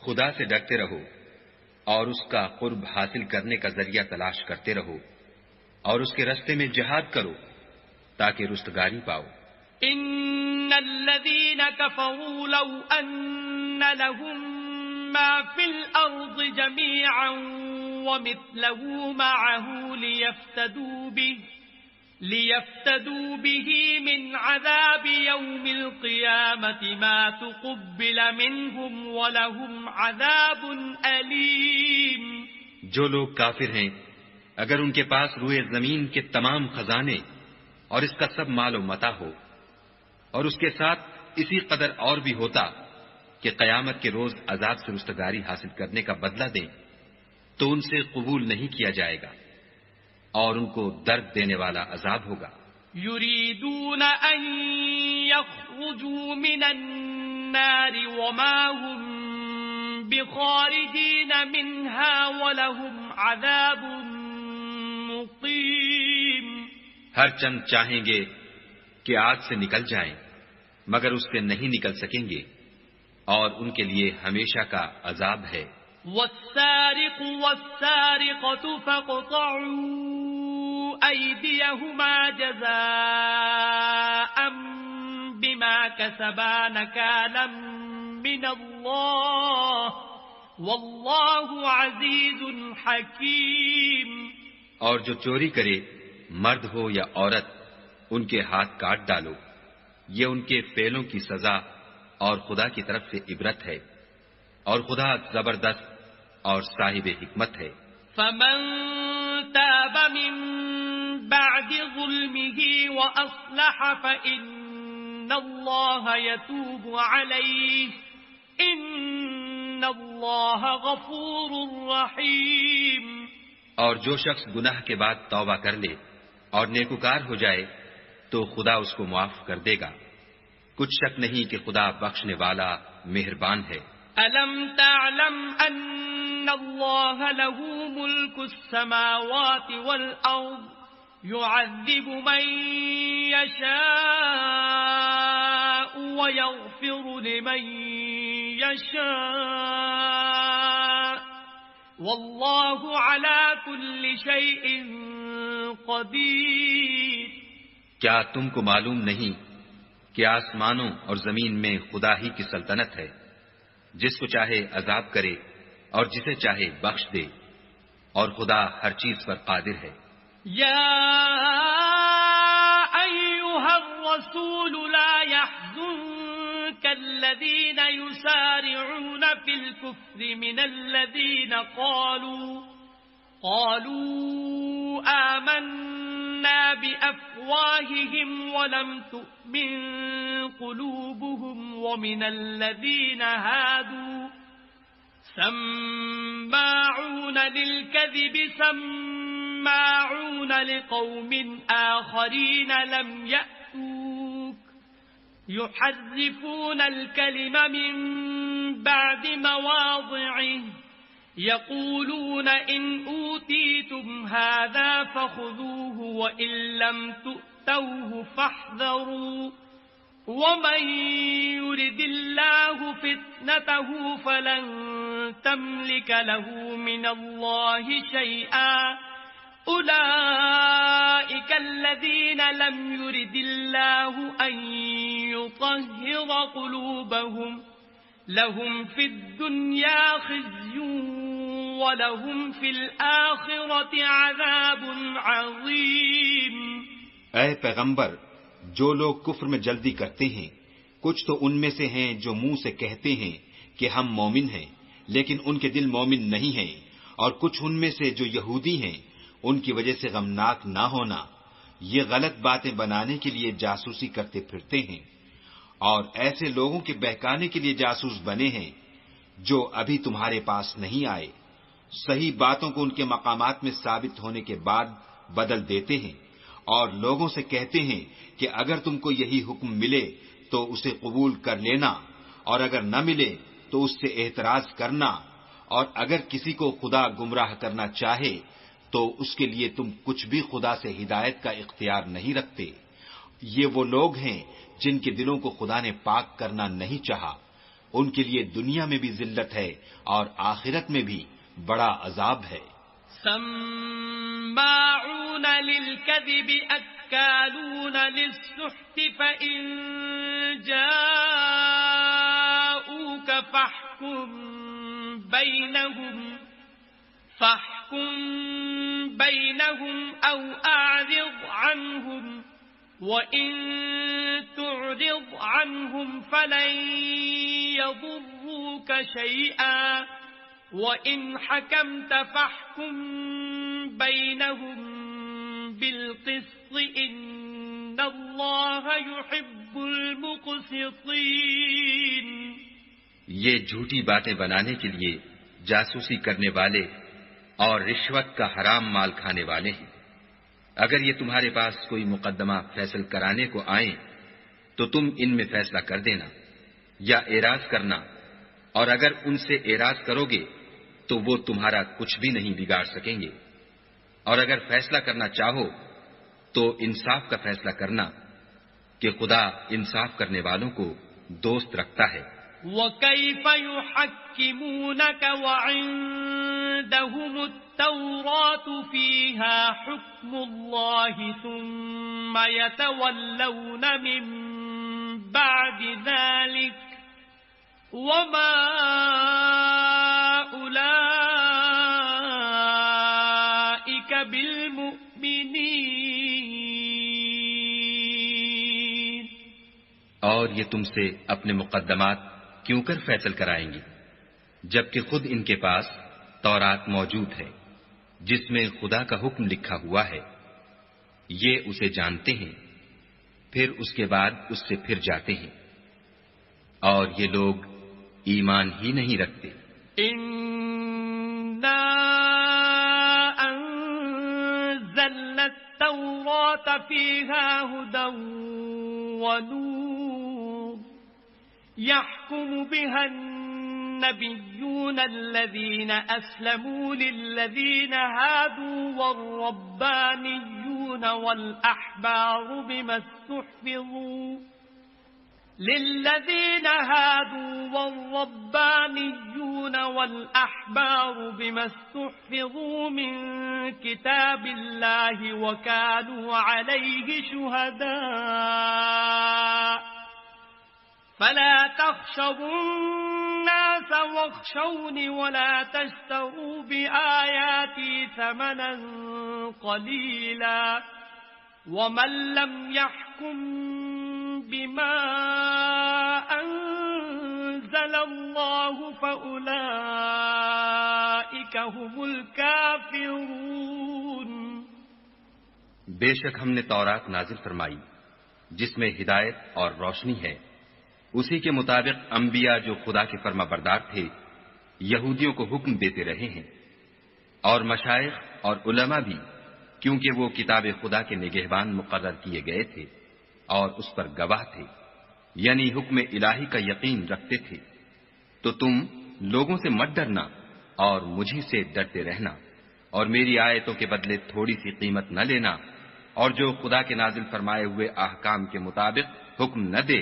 خدا سے ڈرتے رہو اور اس کا قرب حاصل کرنے کا ذریعہ تلاش کرتے رہو اور اس کے راستے میں جہاد کرو تاکہ رستگاری پاؤ. ان الذين كفروا لو ان لهم ما في الارض جميعا ومثله معه ليفتدوا به من عذاب يوم القيامة ما تقبل منهم ولهم عذاب أليم. جو لوگ کافر ہیں اگر ان کے پاس روئے زمین کے تمام خزانے اور اس کا سب مال و متاع ہو اور اس کے ساتھ اسی قدر اور بھی ہوتا کہ قیامت کے روز عذاب سے رستگاری حاصل کرنے کا بدلہ دیں تو ان سے قبول نہیں کیا جائے گا اور ان کو درد دینے والا عذاب ہوگا. يريدون أن يخرجوا من النار وما هم بخارجين منها ولهم عذاب مقيم. ہر چند چاہیں گے کہ آگ سے نکل جائیں مگر اس سے نہیں نکل سکیں گے اور ان کے لیے ہمیشہ کا عذاب ہے. والسارق والسارقة فاقطعوا أيديهما جزاء بما كسبا نكالا من الله والله عزيز حكيم. اور جو چوری کرے مرد ہو یا عورت ان کے ہاتھ کاٹ ڈالو، یہ ان کے فعلوں کی سزا اور خدا کی طرف سے عبرت ہے، اور خدا زبردست اور صاحب حکمت ہے. فمن تاب من بعد ظلمه وأصلح فإن الله يتوب عليه إن الله غفور رحيم. اور جو شخص گناہ کے بعد توبہ کر لے اور نیکوکار ہو جائے تو خدا اس کو معاف کر دے گا. کچھ شک نہیں کہ خدا بخشنے والا مہربان ہے. ألم تعلم أن الله له ملك السماوات والأرض يعذب من يشاء ويغفر لمن يشاء والله على كل شيء قدير. کیا تم کو معلوم نہیں کہ آسمانوں اور زمین میں خدا ہی کی سلطنت ہے، جس کو چاہے عذاب کرے اور جسے چاہے بخش دے، اور خدا ہر چیز پر قادر ہے. يا أيها الرسول لا يحزنك الذين يسارعون في الكفر من الذين قالوا آمنا بأفواههم ولم تؤمن قلوبهم ومن الذين هادوا سماعون للكذب سماعون لقوم آخرين لم يأتوك يحرفون الكلم من بعد مواضعه يقولون إن أوتيتم هذا فخذوه وإن لم تؤتوه فاحذروا ومن يرد الله فتنته فلن تملك له من الله شيئا أولئك الذين لم يرد الله أن يطهر قلوبهم لهم في الدنيا خزي ولهم في الآخرة عذاب عظيم. اے پیغمبر، جو لوگ کفر میں جلدی کرتے ہیں کچھ تو ان میں سے ہیں جو منہ سے کہتے ہیں کہ ہم مومن ہیں لیکن ان کے دل مومن نہیں ہیں، اور کچھ ان میں سے جو یہودی ہیں ان کی وجہ سے غمناک نہ ہونا، یہ غلط باتیں بنانے کے لیے جاسوسی کرتے پھرتے ہیں، اور ایسے لوگوں کے بہکانے کے لیے جاسوس بنے ہیں جو ابھی تمہارے پاس نہیں آئے، صحیح باتوں کو ان کے مقامات میں ثابت ہونے کے بعد بدل دیتے ہیں، اور لوگوں سے کہتے ہیں کہ اگر تم کو یہی حکم ملے تو اسے قبول کر لینا، اور اگر نہ ملے تو اس سے اعتراض کرنا، اور اگر کسی کو خدا گمراہ کرنا چاہے تو اس کے لیے تم کچھ بھی خدا سے ہدایت کا اختیار نہیں رکھتے. یہ وہ لوگ ہیں جن کے دلوں کو خدا نے پاک کرنا نہیں چاہا، ان کے لیے دنیا میں بھی ذلت ہے اور آخرت میں بھی بڑا عذاب ہے. سماعون للكذب أكالون للسحت فإن جاءوك فاحكم بينهم أو أعرض عنهم وإن تعرض عنهم فلن يضروك شيئا وإن حكمت فاحكم بينهم بالقسط إن الله يحب المقسطين. یہ جھوٹی باتیں بنانے کے لیے جاسوسی کرنے والے اور رشوت کا حرام مال کھانے والے ہیں. اگر یہ تمہارے پاس کوئی مقدمہ فیصل کرانے کو آئیں تو تم ان میں فیصلہ کر دینا یا اعراض کرنا، اور اگر ان سے اعراض کرو گے تو وہ تمہارا کچھ بھی نہیں بگاڑ سکیں گے، اور اگر فیصلہ کرنا چاہو تو انصاف کا فیصلہ کرنا کہ خدا انصاف کرنے والوں کو دوست رکھتا ہے۔ وَكَيْفَ يُحَكِّمُونَكَ وَعِندَهُمُ التَّوْرَاةُ فِيهَا حُكْمُ اللَّهِ ثُمَّ يَتَوَلَّوْنَ مِن بَعْدِ ذَلِكَ وَمَا أُولَئِكَ بِالْمُؤْمِنِينَ۔ اور یہ تم سے اپنے مقدمات کیوں کر فیصل کرائیں گی جبکہ خود ان کے پاس تورات موجود ہے جس میں خدا کا حکم لکھا ہوا ہے، یہ اسے جانتے ہیں، پھر اس کے بعد اس سے پھر جاتے ہیں، اور یہ لوگ ایمان ہی نہیں رکھتے۔ إِنَّا أَنزَلْنَا التَّوْرَاةَ فِيهَا هُدًى وَنُورٌ يَحْكُمُ بِهَا النَّبِيُّونَ الَّذِينَ أَسْلَمُوا لِلَّذِينَ هَادُوا وَالرَّبَّانِيُّونَ وَالْأَحْبَارُ بِمَا اسْتُحْفِظُوا مِنْ كِتَابِ اللَّهِ وَكَانُوا عَلَيْهِ شُهَدَاءَ فَلَا تَخْشَوُا النَّاسَ وَاخْشَوْنِ وَلَا تَشْتَرُوا بِآيَاتِي ثَمَنًا قَلِيلًا وَمَن لَّمْ يَحْكُم بِمَا أَنزَلَ اللَّهُ فَأُولَئِكَ هُمُ الْكَافِرُونَ۔ بے شک ہم نے تورات نازل فرمائی جس میں ہدایت اور روشنی ہے، اسی کے مطابق انبیاء جو خدا کے فرما بردار تھے یہودیوں کو حکم دیتے رہے ہیں، اور مشائخ اور علماء بھی، کیونکہ وہ کتاب خدا کے نگہبان مقرر کیے گئے تھے اور اس پر گواہ تھے، یعنی حکم الہی کا یقین رکھتے تھے۔ تو تم لوگوں سے مت ڈرنا اور مجھی سے ڈرتے رہنا، اور میری آیتوں کے بدلے تھوڑی سی قیمت نہ لینا، اور جو خدا کے نازل فرمائے ہوئے احکام کے مطابق حکم نہ دے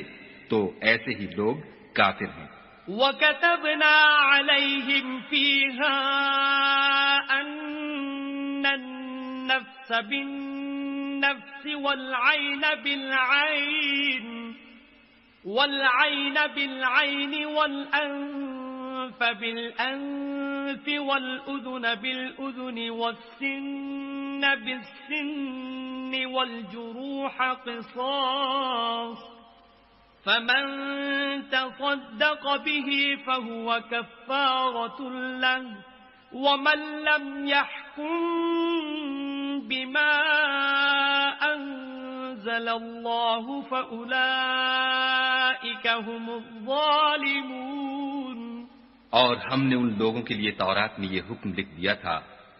تو ایسے ہی لوگ کافر ہیں۔ وَكَتَبْنَا عَلَيْهِمْ فِيهَا أَنَّ النَّفْسَ بِالنَّفْسِ وَالْعَيْنَ بِالْعَيْنِ وَالْأَنفَ بِالْأَنفِ وَالْأُذُنَ بِالْأُذُنِ وَالسِّنَّ بِالسِّنِّ وَالْجُرُوحَ قِصَاصٌ فَمَن تَصَدَّقَ بِهِ فَهُوَ كَفَّارَةٌ لَّهُ وَمَن لَّمْ يَحْكُم بِمَا أَنزَلَ اللَّهُ فَأُولَئِكَ هُمُ الظَّالِمُونَ۔ اور ہم نے ان لوگوں کے لیے تورات میں یہ حکم لکھ دیا تھا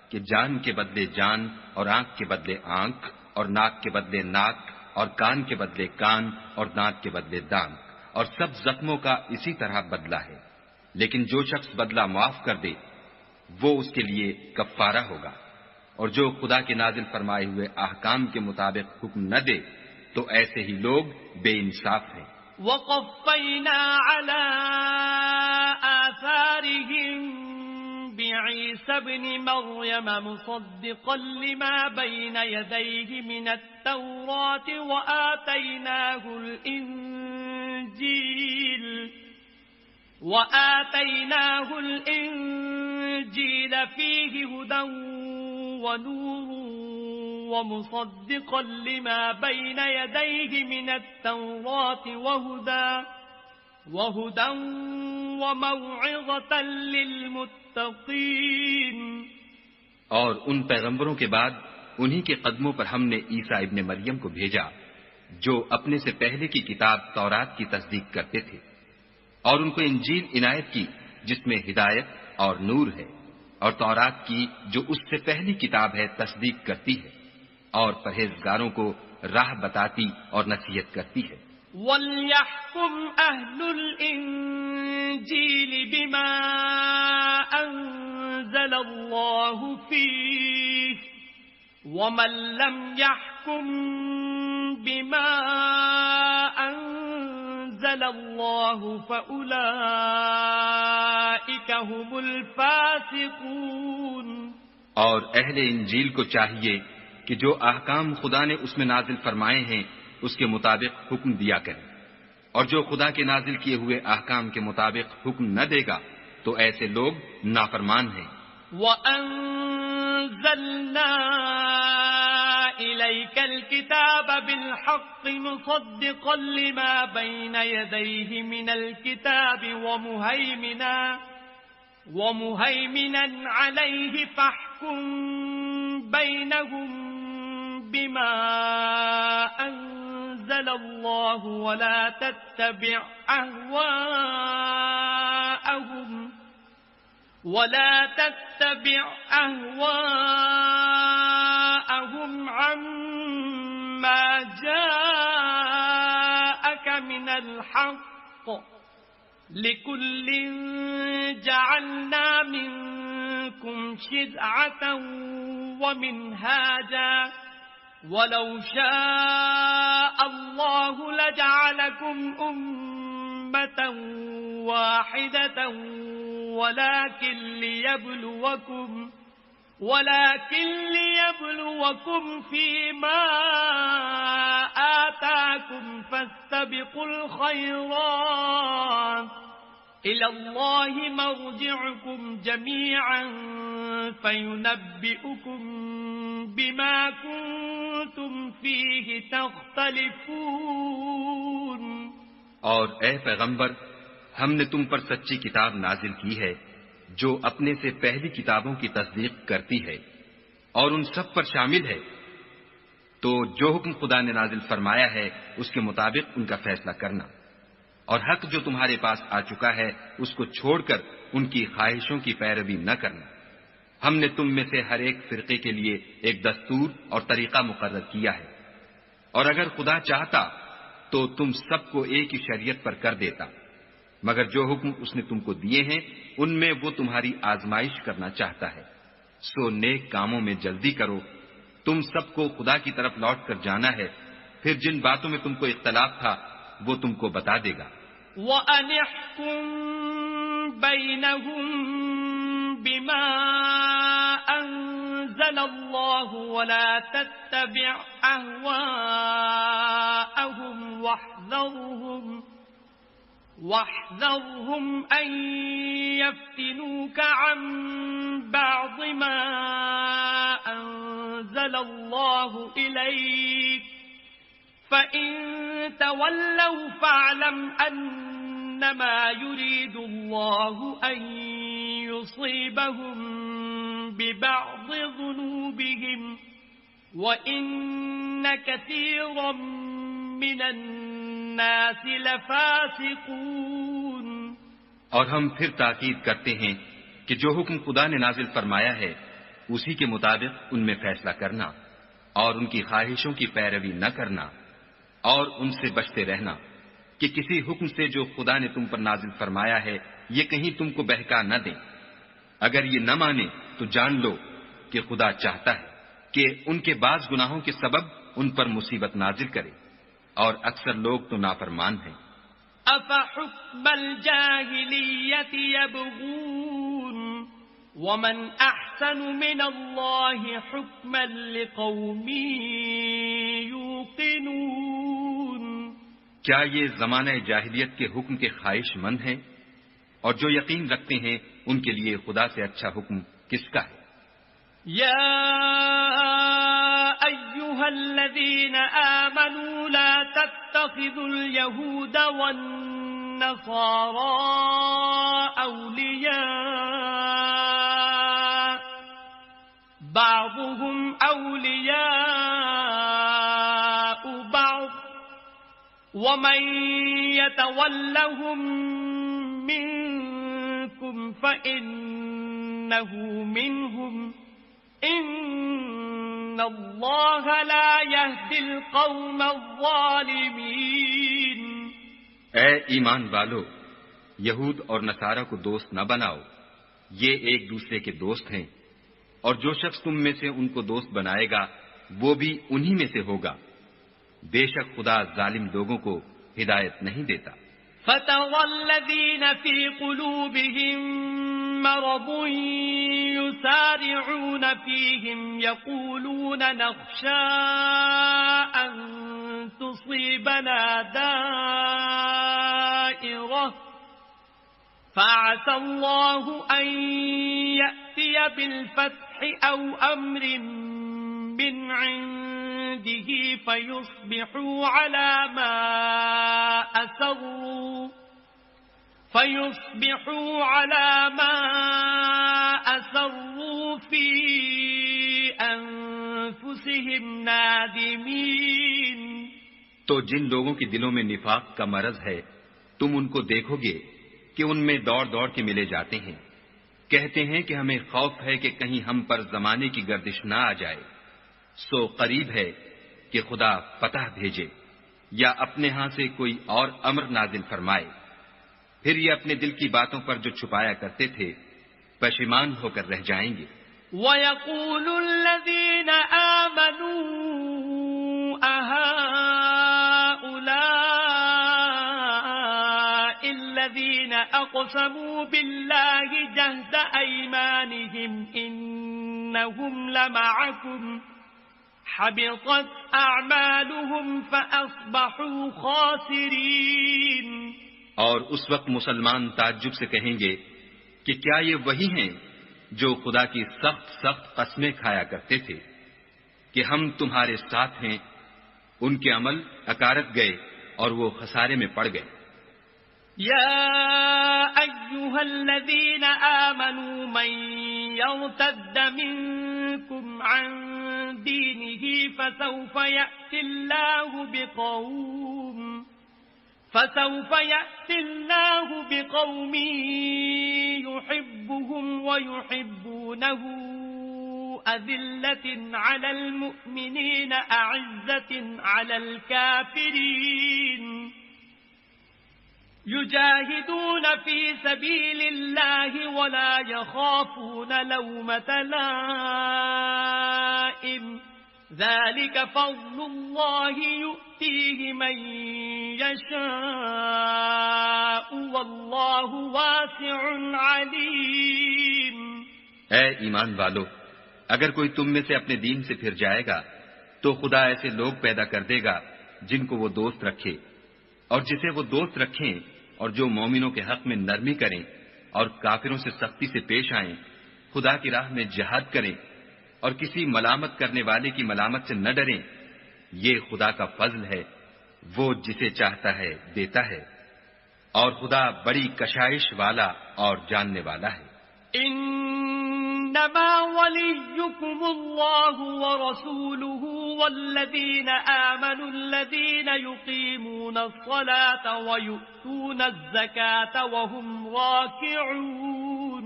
کہ جان کے بدلے جان، اور آنکھ کے بدلے آنکھ، اور ناک کے بدلے ناک، اور کان کے بدلے کان، اور دانت کے بدلے دانت، اور سب زخموں کا اسی طرح بدلہ ہے، لیکن جو شخص بدلہ معاف کر دے وہ اس کے لیے کفارہ ہوگا، اور جو خدا کے نازل فرمائے ہوئے احکام کے مطابق حکم نہ دے تو ایسے ہی لوگ بے انصاف ہیں۔ وَقَفَّيْنَا عَلَىٰ آثَارِهِم بِعِيسَى ابْنِ مَرْيَمَ مُصَدِّقًا لِّمَا بَيْنَ يَدَيْهِ مِنَ التَّوْرَاةِ وَآتَيْنَاهُ الْإِنجِيلَ فِيهِ هُدًى وَنُورٌ وَمُصَدِّقًا لِّمَا بَيْنَ يَدَيْهِ مِنَ التَّوْرَاةِ وَهُدًى وَمَوْعِظَةً لِّلْمُتَّقِينَ۔ اور ان پیغمبروں کے بعد انہی کے قدموں پر ہم نے عیسیٰ ابن مریم کو بھیجا جو اپنے سے پہلے کی کتاب تورات کی تصدیق کرتے تھے، اور ان کو انجیل عنایت کی جس میں ہدایت اور نور ہے، اور تورات کی جو اس سے پہلی کتاب ہے تصدیق کرتی ہے، اور پرہیزگاروں کو راہ بتاتی اور نصیحت کرتی ہے۔ وَلْيَحْكُمْ أَهْلُ الْإِنجِيلِ بِمَا أَنزَلَ اللَّهُ فِيهِ وَمَن لَّمْ يَحْكُم بِمَا أَنزَلَ اللَّهُ فَأُولَئِكَ هُمُ الْفَاسِقُونَ۔ اور اہل انجیل کو چاہیے کہ جو احکام خدا نے اس میں نازل فرمائے ہیں اس کے مطابق حکم دیا کریں، اور جو خدا کے نازل کیے ہوئے احکام کے مطابق حکم نہ دے گا تو ایسے لوگ نافرمان ہیں۔ وَأَنزَلْنَا إِلَيْكَ الْكِتَابَ بِالْحَقِّ مُصَدِّقًا لِمَا بَيْنَ يَدَيْهِ مِنَ الْكِتَابِ وَمُهَيْمِنًا عَلَيْهِ فَاحْكُم بَيْنَهُم بِمَا أَنزَلَ اللَّهُ وَلَا تَتَّبِعْ أَهْوَاءَهُمْ عَمَّا جَاءَكَ مِنَ الْحَقِّ لِكُلٍّ جَعَلْنَا مِنكُمْ شِرْعَةً وَمِنْهَاجًا وَلَوْ شَاءَ اللَّهُ لَجَعَلَكُمْ أُمَّةً وَاحِدَةً ولكن ليبلوكم فيما آتاكم فاستبقوا الخيرات إلى الله مرجعكم جميعا فينبئكم بما كنتم فيه تختلفون۔ اور اے پیغمبر، ہم نے تم پر سچی کتاب نازل کی ہے جو اپنے سے پہلی کتابوں کی تصدیق کرتی ہے اور ان سب پر شامل ہے، تو جو حکم خدا نے نازل فرمایا ہے اس کے مطابق ان کا فیصلہ کرنا، اور حق جو تمہارے پاس آ چکا ہے اس کو چھوڑ کر ان کی خواہشوں کی پیروی نہ کرنا۔ ہم نے تم میں سے ہر ایک فرقے کے لیے ایک دستور اور طریقہ مقرر کیا ہے، اور اگر خدا چاہتا تو تم سب کو ایک ہی شریعت پر کر دیتا، مگر جو حکم اس نے تم کو دیے ہیں ان میں وہ تمہاری آزمائش کرنا چاہتا ہے، سو نیک کاموں میں جلدی کرو۔ تم سب کو خدا کی طرف لوٹ کر جانا ہے، پھر جن باتوں میں تم کو اختلاف تھا وہ تم کو بتا دے گا۔ وَأَنِ احْكُم بَيْنَهُم بِمَا أَنزَلَ اللَّهُ وَلَا تَتَّبِعْ أَهْوَاءَهُمْ واحذرهم أن يفتنوك عن بعض ما أنزل الله إليك فإن تولوا فاعلم أنما يريد الله أن يصيبهم ببعض ذنوبهم وإن كثيرا من الناس لفاسقون۔ اور ہم پھر تاکید کرتے ہیں کہ جو حکم خدا نے نازل فرمایا ہے اسی کے مطابق ان میں فیصلہ کرنا اور ان کی خواہشوں کی پیروی نہ کرنا، اور ان سے بچتے رہنا کہ کسی حکم سے جو خدا نے تم پر نازل فرمایا ہے یہ کہیں تم کو بہکا نہ دیں۔ اگر یہ نہ مانے تو جان لو کہ خدا چاہتا ہے کہ ان کے بعض گناہوں کے سبب ان پر مصیبت نازل کرے، اور اکثر لوگ تو نافرمان ہیں۔ أَفَحُكْمَ الْجَاهِلِيَّةِ يَبْغُونَ وَمَنْ أَحْسَنُ مِنَ اللَّهِ حُكْمًا لِقَوْمٍ يُوقِنُونَ۔ کیا یہ زمانہ جاہلیت کے حکم کے خواہش مند ہیں؟ اور جو یقین رکھتے ہیں ان کے لیے خدا سے اچھا حکم کس کا ہے؟ يا أيها الذين آمنوا لا تتخذوا اليهود والنصارى أولياء بعضهم أولياء بعض ومن يتولهم منكم فإنه منهم إن اللہ لا يهدي القوم الظالمین. اے ایمان والو، یہود اور نصارہ کو دوست نہ بناؤ، یہ ایک دوسرے کے دوست ہیں، اور جو شخص تم میں سے ان کو دوست بنائے گا وہ بھی انہی میں سے ہوگا. بے شک خدا ظالم لوگوں کو ہدایت نہیں دیتا. فَتَرَى الَّذِينَ فِي قُلُوبِهِم مَّرَضٌ يُسَارِعُونَ فِيهِمْ يَقُولُونَ نَخْشَىٰ أَن تُصِيبَنَا دَائِرَةٌ فَعَسَى اللَّهُ أَن يَأْتِيَ بِالْفَتْحِ أَوْ أَمْرٍ مِّنْ عِندِهِ فَيُصْبِحُوا عَلَى مَا أَسَرُّوا فِي أَنفُسِهِمْ نَادِمِينَ. تو جن لوگوں کے دلوں میں نفاق کا مرض ہے تم ان کو دیکھو گے کہ ان میں دوڑ دوڑ کے ملے جاتے ہیں، کہتے ہیں کہ ہمیں خوف ہے کہ کہیں ہم پر زمانے کی گردش نہ آ جائے. سو قریب ہے کہ خدا فتح بھیجے یا اپنے ہاں سے کوئی اور امر نازل فرمائے، پھر یہ اپنے دل کی باتوں پر جو چھپایا کرتے تھے پشیمان ہو کر رہ جائیں گے. وَيَقُولُ الَّذِينَ آمَنُوا أَهَٰؤُلَاءِ الَّذِينَ أَقْسَمُوا بِاللَّهِ جَهْدَ أَيْمَانِهِمْ إِنَّهُمْ لَمَعَكُمْ حَبِطَتْ أَعْمَالُهُمْ فَأَصْبَحُوا خَاسِرِينَ. اور اس وقت مسلمان تعجب سے کہیں گے کہ کیا یہ وہی ہیں جو خدا کی سخت سخت قسمیں کھایا کرتے تھے کہ ہم تمہارے ساتھ ہیں؟ ان کے عمل اکارت گئے اور وہ خسارے میں پڑ گئے. يا أيها الذين آمنوا من يرتد منكم عن دينه فسوف يأتي الله بقوم يحبهم ويحبونه أذلة على المؤمنين أعزة على الكافرين يجاهدون في سبيل الله ولا يخافون لومة لائم ذلك فضل الله يؤتيه من يشاء والله واسع عليم. اے ایمان والو، اگر کوئی تم میں سے اپنے دین سے پھر جائے گا تو خدا ایسے لوگ پیدا کر دے گا جن کو وہ دوست رکھے اور جسے وہ دوست رکھیں، اور جو مومنوں کے حق میں نرمی کریں اور کافروں سے سختی سے پیش آئیں، خدا کی راہ میں جہاد کریں اور کسی ملامت کرنے والے کی ملامت سے نہ ڈریں. یہ خدا کا فضل ہے، وہ جسے چاہتا ہے دیتا ہے، اور خدا بڑی کشائش والا اور جاننے والا ہے. انما وليكم الله ورسوله والذين آمنوا الذين يقيمون الصلاة ويؤتون الزكاة وهم راكعون.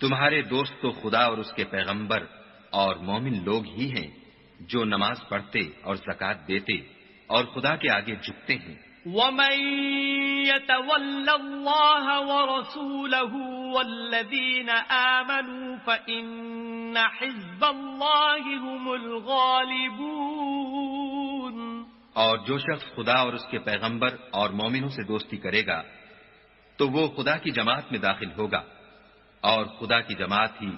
تمہارے دوست تو خدا اور اس کے پیغمبر اور مومن لوگ ہی ہیں جو نماز پڑھتے اور زکوٰۃ دیتے اور خدا کے آگے جھکتے ہیں. وَمَن يَتَوَلَّ اللَّهَ وَرَسُولَهُ وَالَّذِينَ آمَنُوا فَإِنَّ حِزْبَ اللَّهِ هُمُ الْغَالِبُونَ. اور جو شخص خدا اور اس کے پیغمبر اور مومنوں سے دوستی کرے گا تو وہ خدا کی جماعت میں داخل ہوگا، اور خدا کی جماعت ہی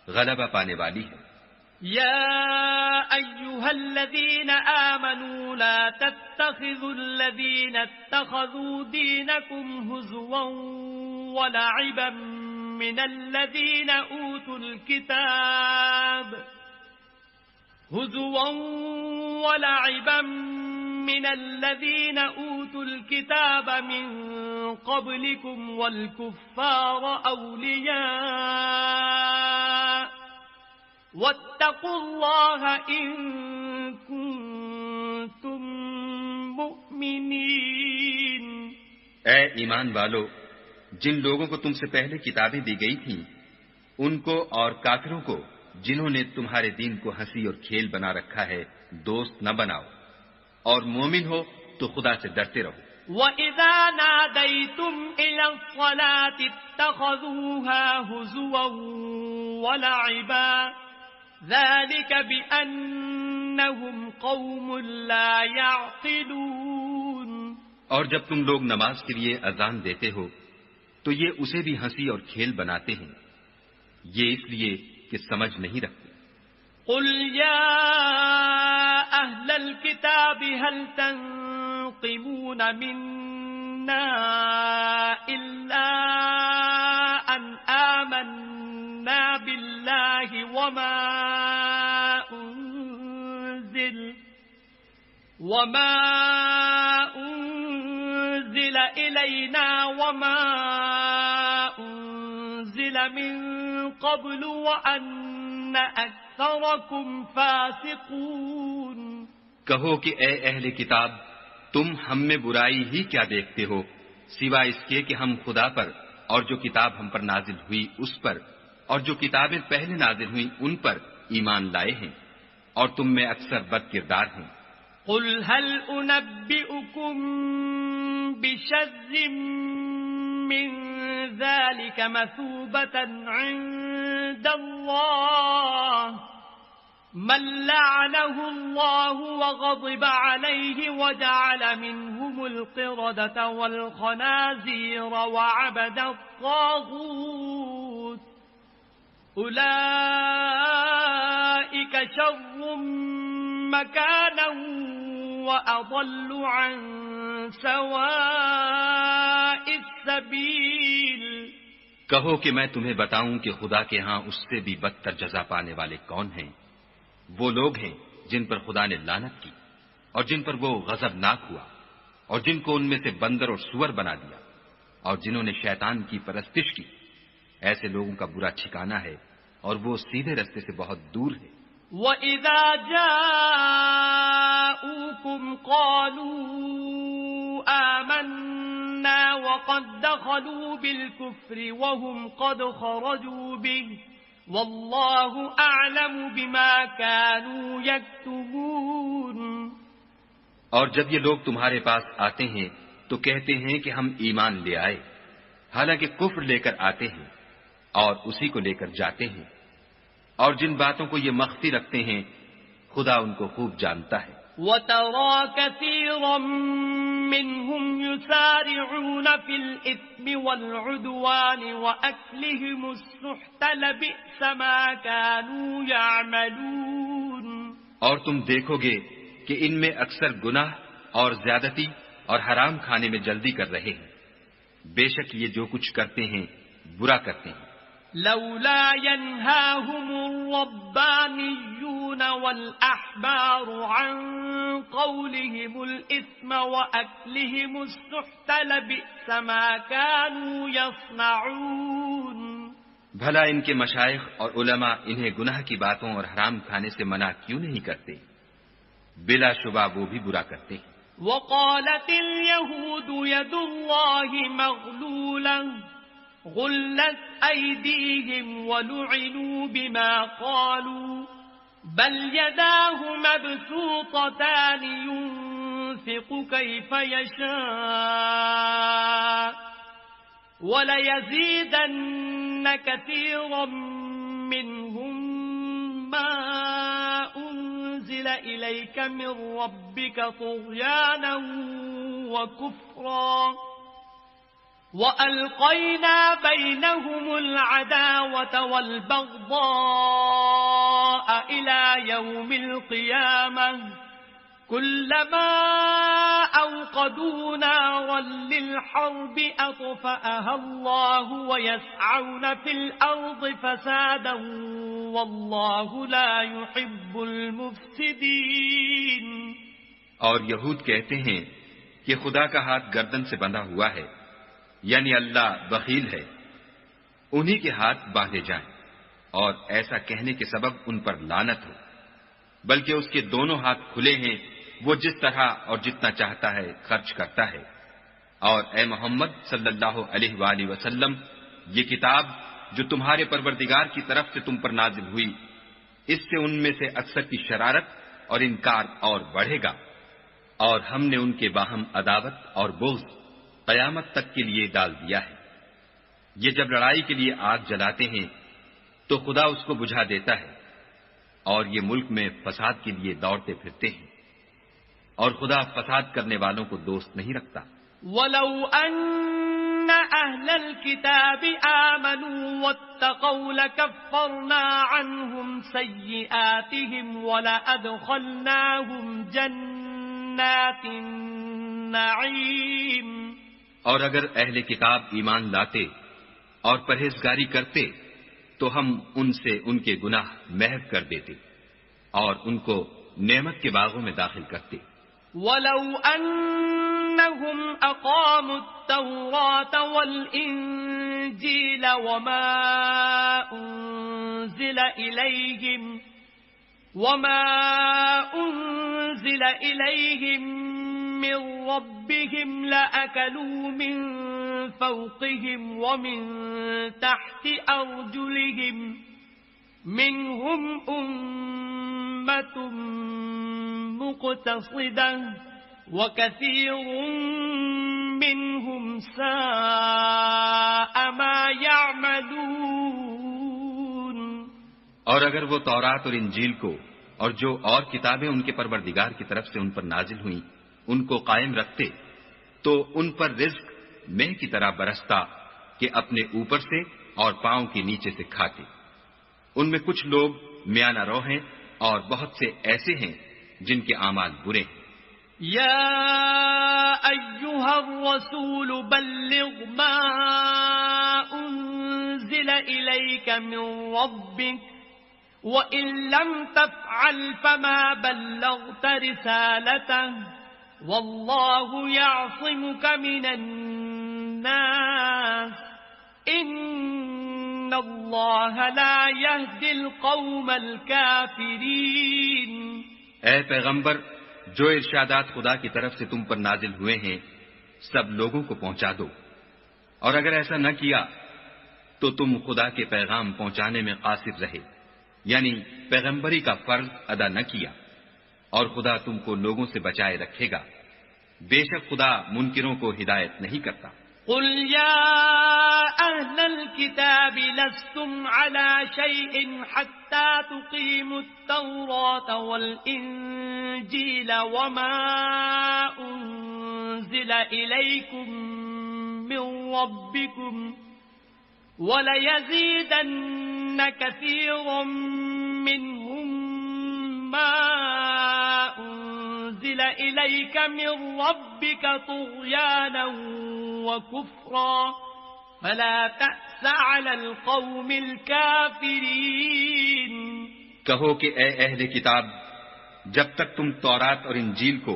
غلبہ پانے والی ہے. يا أيها الذين آمنوا لا تتخذوا الذين اتخذوا دينكم هزوا ولعبا من الذين أوتوا الكتاب من قبلكم والكفار أولياء واتقوا الله إن كنتم مؤمنين. اے ایمان والو، جن لوگوں کو تم سے پہلے کتابیں دی گئی تھیں ان کو اور کافروں کو جنہوں نے تمہارے دین کو ہنسی اور کھیل بنا رکھا ہے دوست نہ بناؤ، اور مومن ہو تو خدا سے ڈرتے رہو۔ وَإِذَا نَادَيْتُمْ إِلَى الصَّلَاةِ اتَّخَذُوهَا هُزُوًا وَلَعِبًا ذَلِكَ بِأَنَّهُمْ قَوْمٌ لَا يَعْقِلُونَ۔ اور جب تم لوگ نماز کے لیے اذان دیتے ہو تو یہ اسے بھی ہنسی اور کھیل بناتے ہیں، یہ اس لیے کہ سمجھ نہیں رکھتے۔ قُلْ يَا أَهْلَ الْكِتَابِ هَلْ تَنقِمُونَ مِنَّا إِلَّا أَنْ آمَنَّا بِاللَّهِ وَمَا أُنزِلَ إِلَيْنَا وَمَا أُنزِلَ مِن قَبْلُ وَأَنَّ أَكْثَرَكُمْ فَاسِقُونَ۔ کہو کہ اے اہل کتاب، تم ہم میں برائی ہی کیا دیکھتے ہو، سوائے اس کے کہ ہم خدا پر اور جو کتاب ہم پر نازل ہوئی اس پر اور جو کتابیں پہلے نازل ہوئیں ان پر ایمان لائے ہیں، اور تم میں اکثر بد کردار ہیں۔ قُلْ هَلْ أُنَبِّئُكُمْ بِشَرٍّ مِّن ذَلِكَ مَثُوبَةً عِندَ اللَّهِ مَن لَّعَنَهُ اللَّهُ وَغَضِبَ عَلَيْهِ وَجَعَلَ مِنْهُمُ الْقِرَدَةَ وَالْخَنَازِيرَ وَعَبَدَ الطَّاغُوتَ أُولَئِكَ شَرٌّ مَّكَانًا وَأَضَلُّ عَن سَوَاءِ السَّبِيلِ۔ کہو کہ میں تمہیں بتاؤں کہ خدا کے ہاں اس سے بھی بدتر جزا پانے والے کون ہیں؟ وہ لوگ ہیں جن پر خدا نے لعنت کی اور جن پر وہ غضبناک ہوا، اور جن کو ان میں سے بندر اور سور بنا دیا، اور جنہوں نے شیطان کی پرستش کی۔ ایسے لوگوں کا برا ٹھکانہ ہے اور وہ سیدھے رستے سے بہت دور ہے۔ وَإِذَا جَاءُوكُمْ قَالُوا آمَنَّا وَقَدْ دَخَلُوا بِالْكُفْرِ وَهُمْ قَدْ خَرَجُوا بِهِ وَاللَّهُ أَعْلَمُ بِمَا كَانُوا يَكْتُمُونَ۔ اور جب یہ لوگ تمہارے پاس آتے ہیں تو کہتے ہیں کہ ہم ایمان لے آئے، حالانکہ کفر لے کر آتے ہیں اور اسی کو لے کر جاتے ہیں، اور جن باتوں کو یہ مخفی رکھتے ہیں خدا ان کو خوب جانتا ہے۔ وَتَرَى كَثِيرًا مِّنْهُمْ يُسَارِعُونَ فِي الْإِثْمِ وَالْعُدْوَانِ وَأَكْلِهِمُ السُّحْتَ لَبِئْسَ مَا كَانُوا يَعْمَلُونَ۔ اور تم دیکھو گے کہ ان میں اکثر گناہ اور زیادتی اور حرام کھانے میں جلدی کر رہے ہیں، بے شک یہ جو کچھ کرتے ہیں برا کرتے ہیں۔ لولا ينهاهم الربانيون والأحبار عن قولهم الإثم وأكلهم السحت لبئس ما كانوا يصنعون۔ بھلا ان کے مشائخ اور علماء انہیں گناہ کی باتوں اور حرام کھانے سے منع کیوں نہیں کرتے؟ بلا شبہ وہ بھی برا کرتے ہیں۔ وقالت اليهود يد الله مغلولة غلت أيديهم ولعنوا بما قالوا بل يداه مبسوطتان ينفق كيف يشاء وليزيدن كثيرا منهم ما أنزل إليك من ربك طغيانا وكفرا وألقينا بينهم العداوة والبغضاء إلى يوم القيامة كلما أوقدوا نارا للحرب أطفأها الله ويسعون في الأرض فسادا والله لا يحب المفسدين۔ اور یہود کہتے ہیں کہ خدا کا ہاتھ گردن سے بندھا ہوا ہے، یعنی اللہ بخیل ہے، انہی کے ہاتھ باندھے جائیں، اور ایسا کہنے کے سبب ان پر لعنت ہو، بلکہ اس کے دونوں ہاتھ کھلے ہیں، وہ جس طرح اور جتنا چاہتا ہے خرچ کرتا ہے۔ اور اے محمد صلی اللہ علیہ وآلہ وسلم، یہ کتاب جو تمہارے پروردگار کی طرف سے تم پر نازل ہوئی اس سے ان میں سے اکثر کی شرارت اور انکار اور بڑھے گا، اور ہم نے ان کے باہم عداوت اور بغض قیامت تک کے لیے ڈال دیا ہے۔ یہ جب لڑائی کے لیے آگ جلاتے ہیں تو خدا اس کو بجھا دیتا ہے، اور یہ ملک میں فساد کے لیے دوڑتے پھرتے ہیں، اور خدا فساد کرنے والوں کو دوست نہیں رکھتا۔ وَلَوْ أَنَّ أَهْلَ الْكِتَابِ آمَنُوا وَاتَّقَوْا لَكَفَّرْنَا عَنْهُمْ سَيِّئَاتِهِمْ وَلَأَدْخَلْنَاهُمْ جَنَّاتِ النَّعِيمِ۔ اور اگر اہل کتاب ایمان لاتے اور پرہیزگاری کرتے تو ہم ان سے ان کے گناہ محو کر دیتے اور ان کو نعمت کے باغوں میں داخل کرتے۔ وَلَوْ أَنَّهُمْ أَقَامُوا التَّوْرَاةَ وَالْإِنْجِيلَ وَمَا أُنزِلَ إِلَيْهِمْ مِنْ رَبِّهِمْ لَأَكَلُوا مِنْ فَوْقِهِمْ وَمِنْ تَحْتِ أَرْجُلِهِمْ مِنْهُمْ أُمَّةٌ مُقْتَصِدَةٌ وَكَثِيرٌ مِّنْهُمْ سَاءَ مَا يَعْمَلُونَ۔ اور اگر وہ تورات اور انجیل کو اور جو اور کتابیں ان کے پروردگار کی طرف سے ان پر نازل ہوئیں ان کو قائم رکھتے تو ان پر رزق مہ کی طرح برستا کہ اپنے اوپر سے اور پاؤں کے نیچے سے کھاتے۔ ان میں کچھ لوگ میانہ رو ہیں اور بہت سے ایسے ہیں جن کے اعمال برے ہیں۔ یا ایھا الرسول بلغ ما انزل الیک من ربک وَإِن لَّمْ تَفْعَلْ فَمَا بَلَّغْتَ رِسَالَتَهُ وَاللَّهُ يَعْصِمُكَ مِنَ النَّاسِ إِنَّ اللَّهَ لَا يَهْدِي الْقَوْمَ الْكَافِرِينَ۔ اے پیغمبر، جو ارشادات خدا کی طرف سے تم پر نازل ہوئے ہیں سب لوگوں کو پہنچا دو، اور اگر ایسا نہ کیا تو تم خدا کے پیغام پہنچانے میں قاصر رہے، یعنی پیغمبری کا فرض ادا نہ کیا، اور خدا تم کو لوگوں سے بچائے رکھے گا، بے شک خدا منکروں کو ہدایت نہیں کرتا۔ قل یا اہل الكتاب لستم على شيء حتى تقيموا التوراة والإنجيل وما أنزل إليكم من ربكم وَلَيَزِيدَنَّ كَثِيرًا مِّنْهُمْ مَا أُنزِلَ إِلَيْكَ مِنْ رَبِّكَ طُغْيَانًا وَكُفْرًا فَلَا تَأْسَ عَلَى الْقَوْمِ الْكَافِرِينَ۔ کہو کہ اے اہل کتاب، جب تک تم تورات اور انجیل کو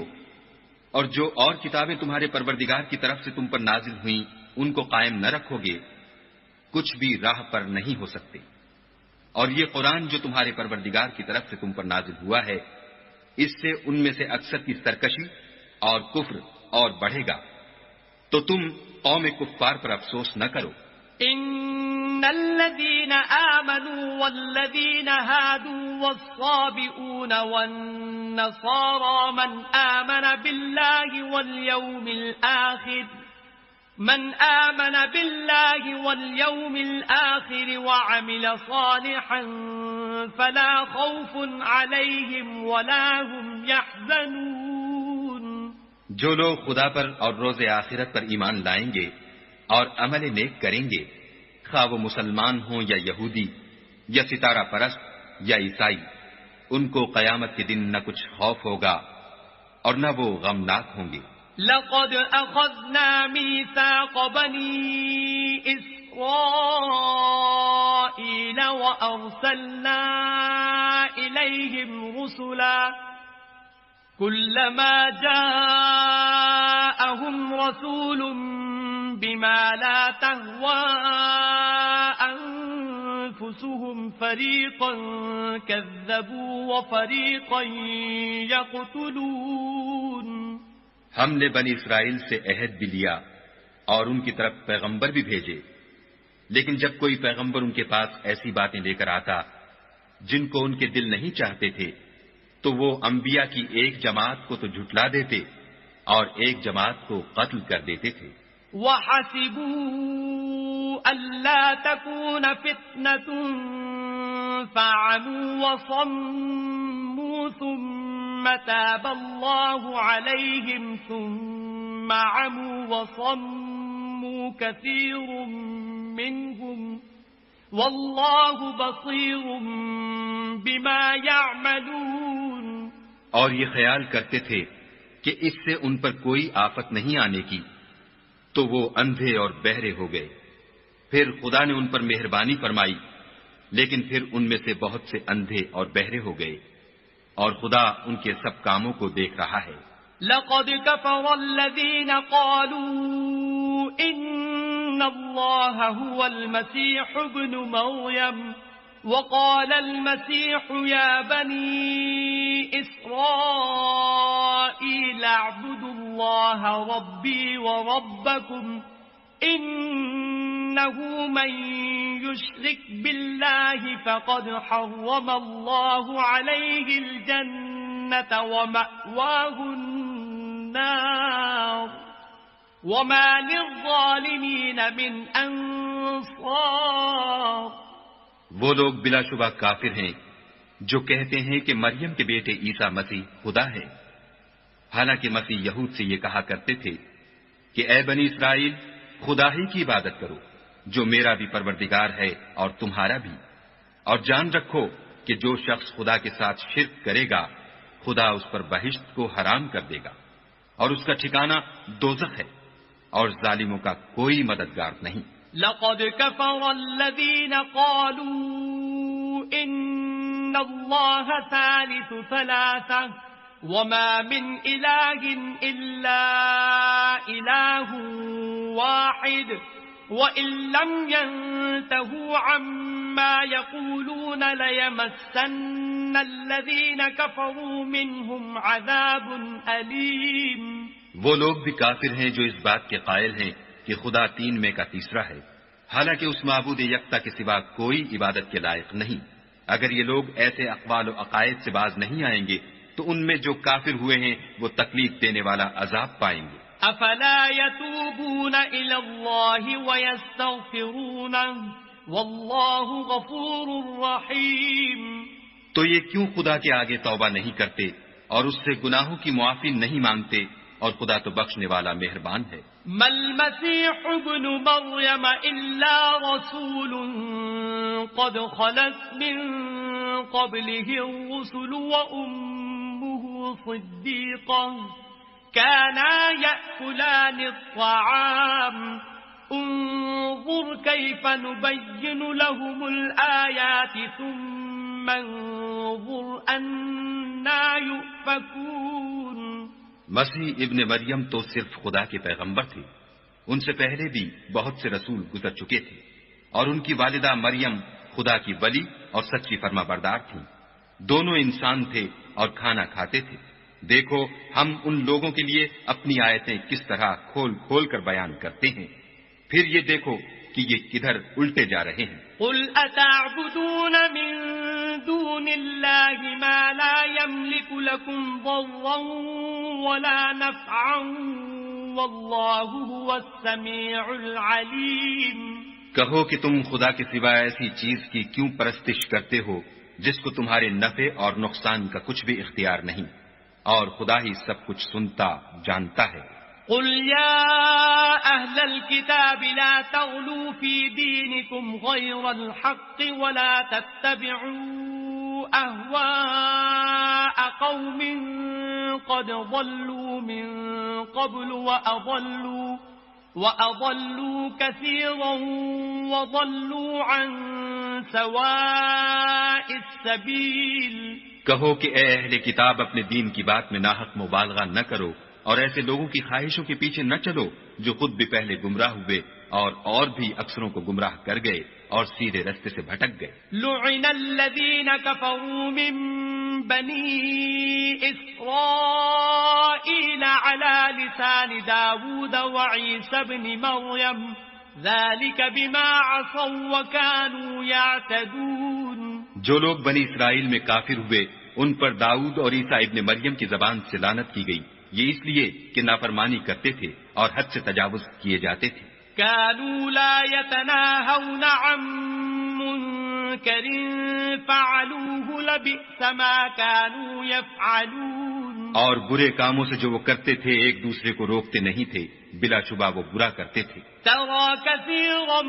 اور جو اور کتابیں تمہارے پروردگار کی طرف سے تم پر نازل ہوئیں ان کو قائم نہ رکھو گے کچھ بھی راہ پر نہیں ہو سکتے، اور یہ قرآن جو تمہارے پروردگار کی طرف سے تم پر نازل ہوا ہے اس سے ان میں سے اکثر کی سرکشی اور کفر اور بڑھے گا، تو تم قوم کفار پر افسوس نہ کرو۔ ان الذين آمنوا والذين هادوا والصابئون والنصارى من آمن بالله واليوم الآخر وعمل صالحا فلا خوف عليهم ولا هم يحزنون۔ جو لوگ خدا پر اور روز آخرت پر ایمان لائیں گے اور عمل نیک کریں گے، خواہ وہ مسلمان ہوں یا یہودی یا ستارہ پرست یا عیسائی، ان کو قیامت کے دن نہ کچھ خوف ہوگا اور نہ وہ غمناک ہوں گے۔ لقد أخذنا ميثاق بني إسرائيل وأرسلنا إليهم رسلا كلما جاءهم رسول بما لا تهوى أنفسهم فريقا كذبوا وفريقا يقتلون۔ ہم نے بنی اسرائیل سے عہد بھی لیا اور ان کی طرف پیغمبر بھی بھیجے، لیکن جب کوئی پیغمبر ان کے پاس ایسی باتیں لے کر آتا جن کو ان کے دل نہیں چاہتے تھے تو وہ انبیاء کی ایک جماعت کو تو جھٹلا دیتے اور ایک جماعت کو قتل کر دیتے تھے. وَحَسِبُوا أَلَّا تَكُونَ فِتْنَةٌ فَعَمُوا وَصَمُّوا ثُمَّ تَابَ اللَّهُ عَلَيْهِمْ ثُمَّ عَمُوا وَصَمُّوا كَثِيرٌ مِّنْهُمْ وَاللَّهُ بَصِيرٌ بِمَا يَعْمَلُونَ. اور یہ خیال کرتے تھے کہ اس سے ان پر کوئی آفت نہیں آنے کی تو وہ اندھے اور بہرے ہو گئے. پھر خدا نے ان پر مہربانی فرمائی لیکن پھر ان میں سے بہت سے اندھے اور بہرے ہو گئے اور خدا ان کے سب کاموں کو دیکھ رہا ہے. لقد كفر الذين قالوا إن الله هو المسيح ابن مريم وقال المسيح يا بني إسرائيل اعبدوا الله ربي وربكم إنه من يشرك بالله فقد حرم الله عليه الجنة ومأواه النار وما للظالمين من أنصار. وہ لوگ بلا شبہ کافر ہیں جو کہتے ہیں کہ مریم کے بیٹے عیسیٰ مسیح خدا ہے، حالانکہ مسیح یہود سے یہ کہا کرتے تھے کہ اے بنی اسرائیل خدا ہی کی عبادت کرو جو میرا بھی پروردگار ہے اور تمہارا بھی، اور جان رکھو کہ جو شخص خدا کے ساتھ شرک کرے گا خدا اس پر بہشت کو حرام کر دے گا اور اس کا ٹھکانہ دوزخ ہے اور ظالموں کا کوئی مددگار نہیں. لقد كفر الذين قالوا إن الله ثالث ثلاثة وما من إله إلا إله واحد وإن لم ينتهوا عما يقولون ليمسن الذين كفروا منهم عذاب أليم. وہ لوگ بھی کافر ہیں جو اس بات کے قائل ہیں کہ خدا تین میں کا تیسرا ہے، حالانکہ اس معبود یکتا کے سوا کوئی عبادت کے لائق نہیں. اگر یہ لوگ ایسے اقوال و عقائد سے باز نہیں آئیں گے تو ان میں جو کافر ہوئے ہیں وہ تکلیف دینے والا عذاب پائیں گے. افلا يتوبون الى الله ويستغفرونه والله غفور رحيم. تو یہ کیوں خدا کے آگے توبہ نہیں کرتے اور اس سے گناہوں کی معافی نہیں مانگتے اور خدا تو بخشنے والا مہربان ہے. ما المسيح ابن مريم إلا رسول قد خلت من قبله الرسل وأمه صديقة كانا يأكلان الطعام انظر كيف نبين لهم الآيات ثم انظر أنا يؤفكون. مسیح ابن مریم تو صرف خدا کے پیغمبر تھے، ان سے پہلے بھی بہت سے رسول گزر چکے تھے اور ان کی والدہ مریم خدا کی ولی اور سچی فرما بردار تھیں. دونوں انسان تھے اور کھانا کھاتے تھے. دیکھو ہم ان لوگوں کے لیے اپنی آیتیں کس طرح کھول کھول کر بیان کرتے ہیں، پھر یہ دیکھو کہ یہ کدھر الٹے جا رہے ہیں. قل اتعبدون من دون الله ما لا يملك لكم ضرا ولا نفعا والله هو السميع العليم. کہو کہ تم خدا کے سوا ایسی چیز کی کیوں پرستش کرتے ہو جس کو تمہارے نفع اور نقصان کا کچھ بھی اختیار نہیں، اور خدا ہی سب کچھ سنتا جانتا ہے. قل يا أهل الكتاب لا تغلوا في دينكم غير الحق ولا تتبعوا أهواء قوم قد ضلوا من قبل وأضلوا كثيرا وضلوا عن سواء السبيل. کہو کہ اے اہل کتاب اپنے دین کی بات میں ناحق مبالغہ نہ کرو اور ایسے لوگوں کی خواہشوں کے پیچھے نہ چلو جو خود بھی پہلے گمراہ ہوئے اور بھی اکثروں کو گمراہ کر گئے اور سیدھے رستے سے بھٹک گئے. لعن الذين كفروا من بني إسرائيل على لسان داود وعيسى بن مريم ذلك بما عصوا وكانوا يعتدون. جو لوگ بنی اسرائیل میں کافر ہوئے ان پر داؤد اور عیسیٰ ابن مریم کی زبان سے لعنت کی گئی، یہ اس لیے کہ نافرمانی کرتے تھے اور حد سے تجاوز کیے جاتے تھے۔ كانوا لا يتناهون عن منكر فعلوه لبئس ما كانوا يفعلون، اور برے کاموں سے جو وہ کرتے تھے ایک دوسرے کو روکتے نہیں تھے، بلا شبہ وہ برا کرتے تھے۔ ترى كثيرا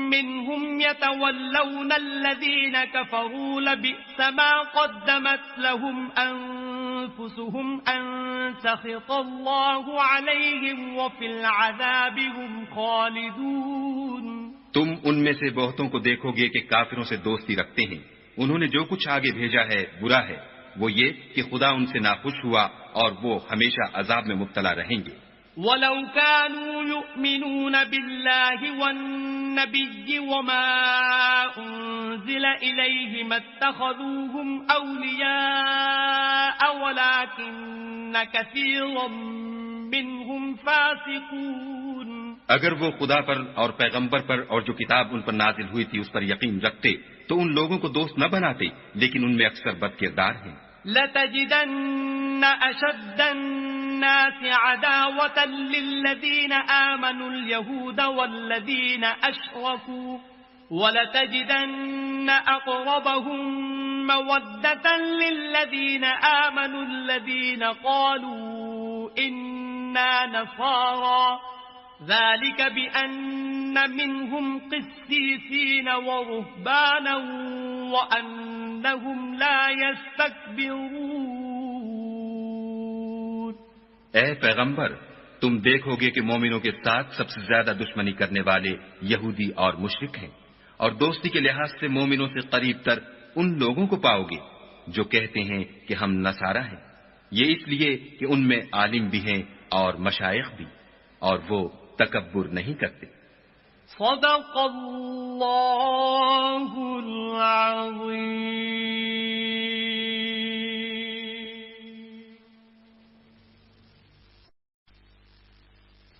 منهم يتولون الذين كفروا لبئس ما قدمت لهم أنفسهم أن سخط الله عليهم وفي العذاب هم خالدون۔ تم ان میں سے بہتوں کو دیکھو گے کہ کافروں سے دوستی رکھتے ہیں، انہوں نے جو کچھ آگے بھیجا ہے برا ہے، وہ یہ کہ خدا ان سے ناخوش ہوا اور وہ ہمیشہ عذاب میں مبتلا رہیں گے۔ وَلَوْ كَانُوا يُؤْمِنُونَ بِاللَّهِ وَالنَّبِيِّ وَمَا أُنزِلَ إِلَيْهِ مَا اتَّخَذُوهُمْ أَوْلِيَاءَ وَلَكِنَّ كَثِيرًا مِّنْهُمْ فَاسِقُونَ۔ اگر وہ خدا پر اور پیغمبر پر اور جو کتاب ان پر نازل ہوئی تھی اس پر یقین رکھتے تو ان لوگوں کو دوست نہ بناتے، لیکن ان میں اکثر بد کردار ہیں۔ لَتَجِدَنَّ أَشَدَّ النَّاسِ عَدَاوَةً لِلَّذِينَ آمَنُوا الْيَهُودَ وَالَّذِينَ أَشْرَكُوا وَلَتَجِدَنَّ أَقْرَبَهُم مَّوَدَّةً لِلَّذِينَ آمَنُوا الَّذِينَ قَالُوا إِنَّا نَصَارَىٰ ذَلِكَ بِأَنَّ مِنْهُمْ قِسِّيسِينَ وَرُهْبَانًا وَأَنَّهُمْ لَا يَسْتَكْبِرُونَ۔ اے پیغمبر، تم دیکھو گے کہ مومنوں کے ساتھ سب سے زیادہ دشمنی کرنے والے یہودی اور مشرک ہیں، اور دوستی کے لحاظ سے مومنوں سے قریب تر ان لوگوں کو پاؤ گے جو کہتے ہیں کہ ہم نصارہ ہیں، یہ اس لیے کہ ان میں عالم بھی ہیں اور مشائخ بھی، اور وہ تکبر نہیں کرتے۔ صدق اللہ العظیم۔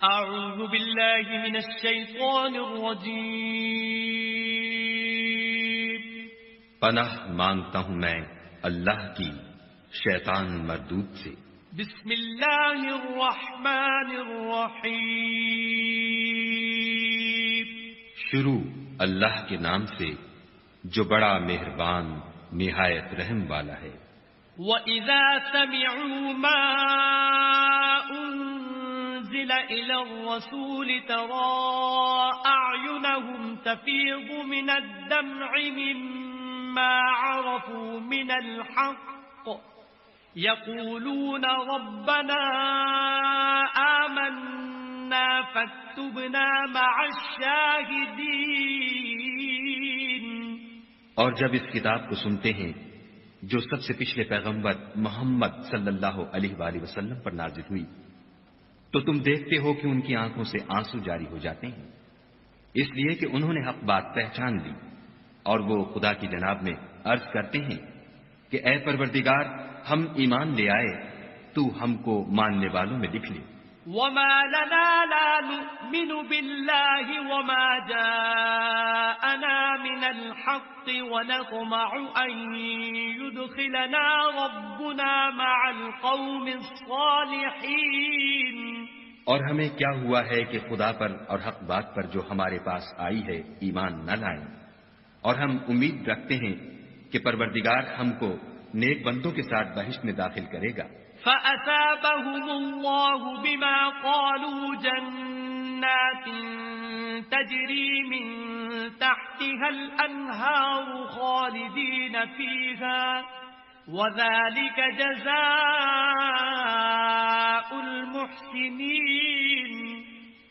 اعوذ باللہ من الشیطان الرجیم۔ پناہ مانگتا ہوں میں اللہ کی شیطان مردود سے۔ بسم اللہ الرحمن الرحیم۔ شروع اللہ کے نام سے جو بڑا مہربان نہایت رحم والا ہے۔ وَإِذَا سَمِعُوا مَا أُنزِلَ إِلَى الرَّسُولِ تَرَىٰ أَعْيُنَهُمْ تَفِيضُ مِنَ الدَّمْعِ مِمَّا عَرَفُوا مِنَ الْحَقِّ يَقُولُونَ رَبَّنَا آمَنَّا فَاكْتُبْنَا مَعَ الشَّاهِدِينَ۔ اور جب اس کتاب کو سنتے ہیں جو سب سے پچھلے پیغمبر محمد صلی اللہ علیہ وآلہ وسلم پر نازل ہوئی، تو تم دیکھتے ہو کہ ان کی آنکھوں سے آنسو جاری ہو جاتے ہیں، اس لیے کہ انہوں نے حق بات پہچان لی، اور وہ خدا کی جناب میں عرض کرتے ہیں کہ اے پروردگار، ہم ایمان لے آئے، تو ہم کو ماننے والوں میں لکھ لے۔ وَمَا لَنَا لَا نُؤْمِنُ بِاللَّهِ وَمَا جَاءَنَا مِنَ الْحَقِّ وَنَطْمَعُ أَن يُدْخِلَنَا رَبُّنَا مَعَ الْقَوْمِ الصَّالِحِينَ۔ اور ہمیں کیا ہوا ہے کہ خدا پر اور حق بات پر جو ہمارے پاس آئی ہے ایمان نہ لائیں، اور ہم امید رکھتے ہیں کہ پروردگار ہم کو نیک بندوں کے ساتھ بہشت میں داخل کرے گا۔ فَأَثَابَهُمُ اللَّهُ بِمَا قَالُوا جَنَّاتٍ تَجْرِي مِن تَحْتِهَا الْأَنْهَارُ خَالِدِينَ فِيهَا وَذَلِكَ جَزَاءُ الْمُحْسِنِينَ۔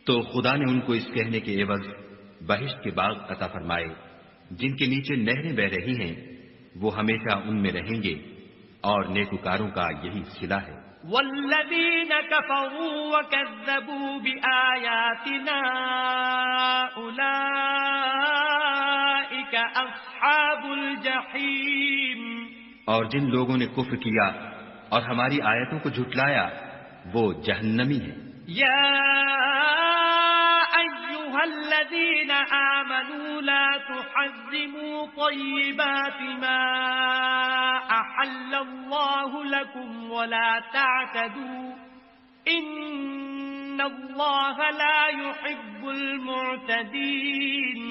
تو خدا نے ان کو اس کہنے کے عوض بہشت کے باغ عطا فرمائے جن کے نیچے نہریں بہ رہی ہیں، وہ ہمیشہ ان میں رہیں گے، اور نیکوکاروں کا یہی صلہ ہے۔ والذین کفروا وکذبوا بآیاتنا اولئک اصحاب الجحیم۔ اور جن لوگوں نے کفر کیا اور ہماری آیتوں کو جھٹلایا وہ جہنمی ہیں۔ یا ایھا أيها الذين آمنوا لا تحرموا طيبات ما أحل الله لكم ولا تعتدوا إن الله لا يحب المعتدين.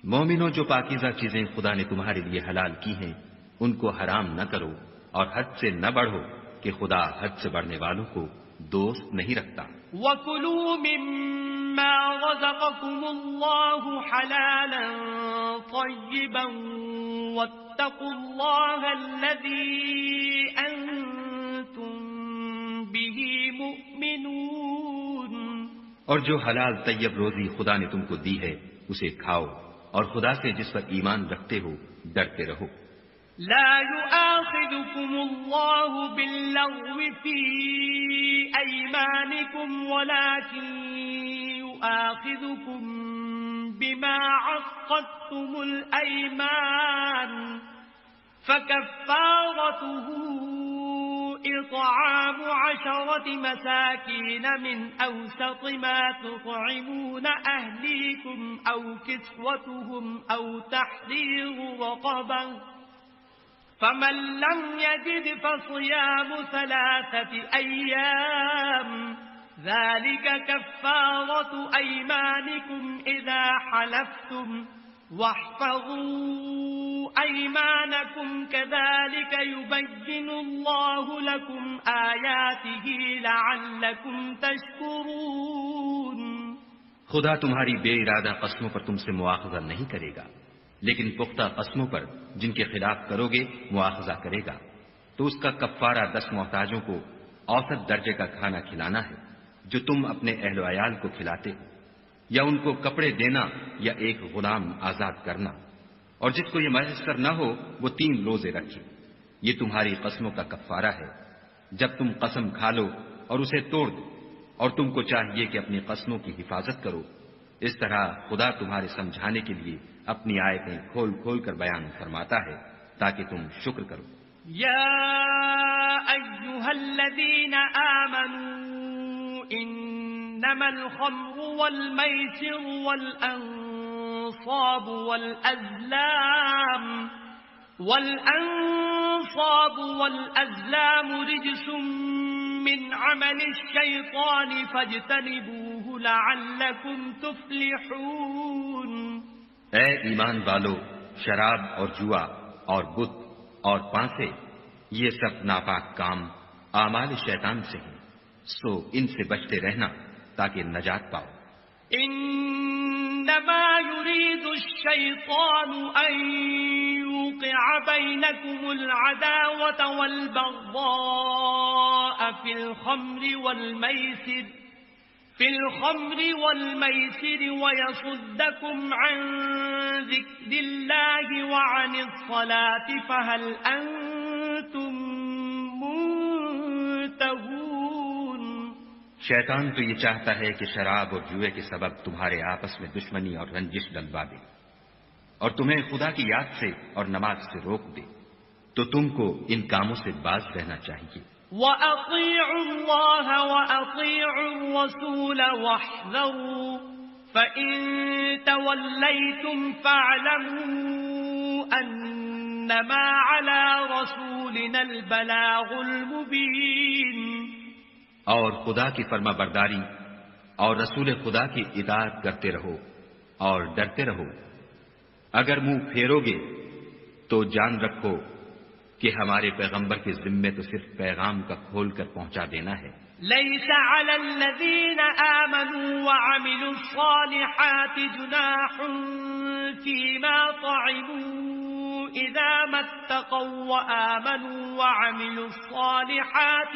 مومنوں، جو پاکیزہ چیزیں خدا نے تمہارے لیے حلال کی ہیں ان کو حرام نہ کرو اور حد سے نہ بڑھو کہ خدا حد سے بڑھنے والوں کو دوست نہیں رکھتا. وَكُلُوا مِمَّا رَزَقَكُمُ اللَّهُ حَلَالًا طَيِّبًا وَاتَّقُوا اللَّهَ الَّذِي أَنْتُمْ بِهِ مُؤْمِنُونَ. اور جو حلال طیب روزی خدا نے تم کو دی ہے اسے کھاؤ اور خدا سے جس پر ایمان رکھتے ہو ڈرتے رہو. لا يؤاخذكم الله باللغو في أيمانكم ولكن يؤاخذكم بما عقدتم الأيمان فكفارته إطعام 10 مساكين من أوسط ما تطعمون أهليكم أو كسوتهم أو تحرير رقبة فمن لم يجد فصيام 3 أيام ذلك كفارة أيمانكم إذا حلفتم واحفظوا أيمانكم كذلك يبين الله لكم آياته لعلكم تشكرون. خدا تمہاری بے ارادہ قسموں پر تم سے مواخذہ نہیں کرے گا، لیکن پختہ قسموں پر جن کے خلاف کرو گے مواخذہ کرے گا. تو اس کا کفارہ 10 محتاجوں کو اوسط درجے کا کھانا کھلانا ہے جو تم اپنے اہل و عیال کو کھلاتے ہو، یا ان کو کپڑے دینا یا ایک غلام آزاد کرنا. اور جس کو یہ میسر نہ ہو وہ 3 روزے رکھے. یہ تمہاری قسموں کا کفارہ ہے جب تم قسم کھا لو اور اسے توڑ دو، اور تم کو چاہیے کہ اپنی قسموں کی حفاظت کرو. اس طرح خدا تمہارے سمجھانے کے لیے اپنی آیتیں کھول کھول کر بیان فرماتا ہے تاکہ تم شکر کرو. یا ایھا الذین آمنوا انما الخمر والمیسر والانصاب والازلام رجس من عمل الشیطان فاجتنبوه لعلکم تفلحون. اے ایمان والو، شراب اور جوا اور بت اور پانسے یہ سب ناپاک کام اعمال شیطان سے ہیں، سو ان سے بچتے رہنا تاکہ نجات پاؤ. انما يريد الشيطان ان يوقع بينكم العداوة والبغضاء في الخمر والميسر ويصدكم عن ذكر الله وعن الصلاة فهل أنتم منتهون. شیطان تو یہ چاہتا ہے کہ شراب اور جوئے کے سبب تمہارے آپس میں دشمنی اور رنجش ڈلوا دے اور تمہیں خدا کی یاد سے اور نماز سے روک دے. تو تم کو ان کاموں سے باز رہنا چاہیے. وَأَطِيعُوا اللَّهَ وَأَطِيعُوا الرَّسُولَ وَاحْذَرُوا فَإِن تَوَلَّيْتُمْ فَاعْلَمُوا أَنَّمَا عَلَى رَسُولِنَا الْبَلَاغُ الْمُبِينُ. اور خدا کی فرما برداری اور رسول خدا کی اطاعت کرتے رہو اور ڈرتے رہو. اگر منہ پھیرو گے تو جان رکھو کہ ہمارے پیغمبر کے ذمے تو صرف پیغام کا کھول کر پہنچا دینا ہے. ليس على الذين آمنوا وعملوا الصالحات جناح فيما طعموا إذا ما اتقوا وآمنوا وعملوا الصالحات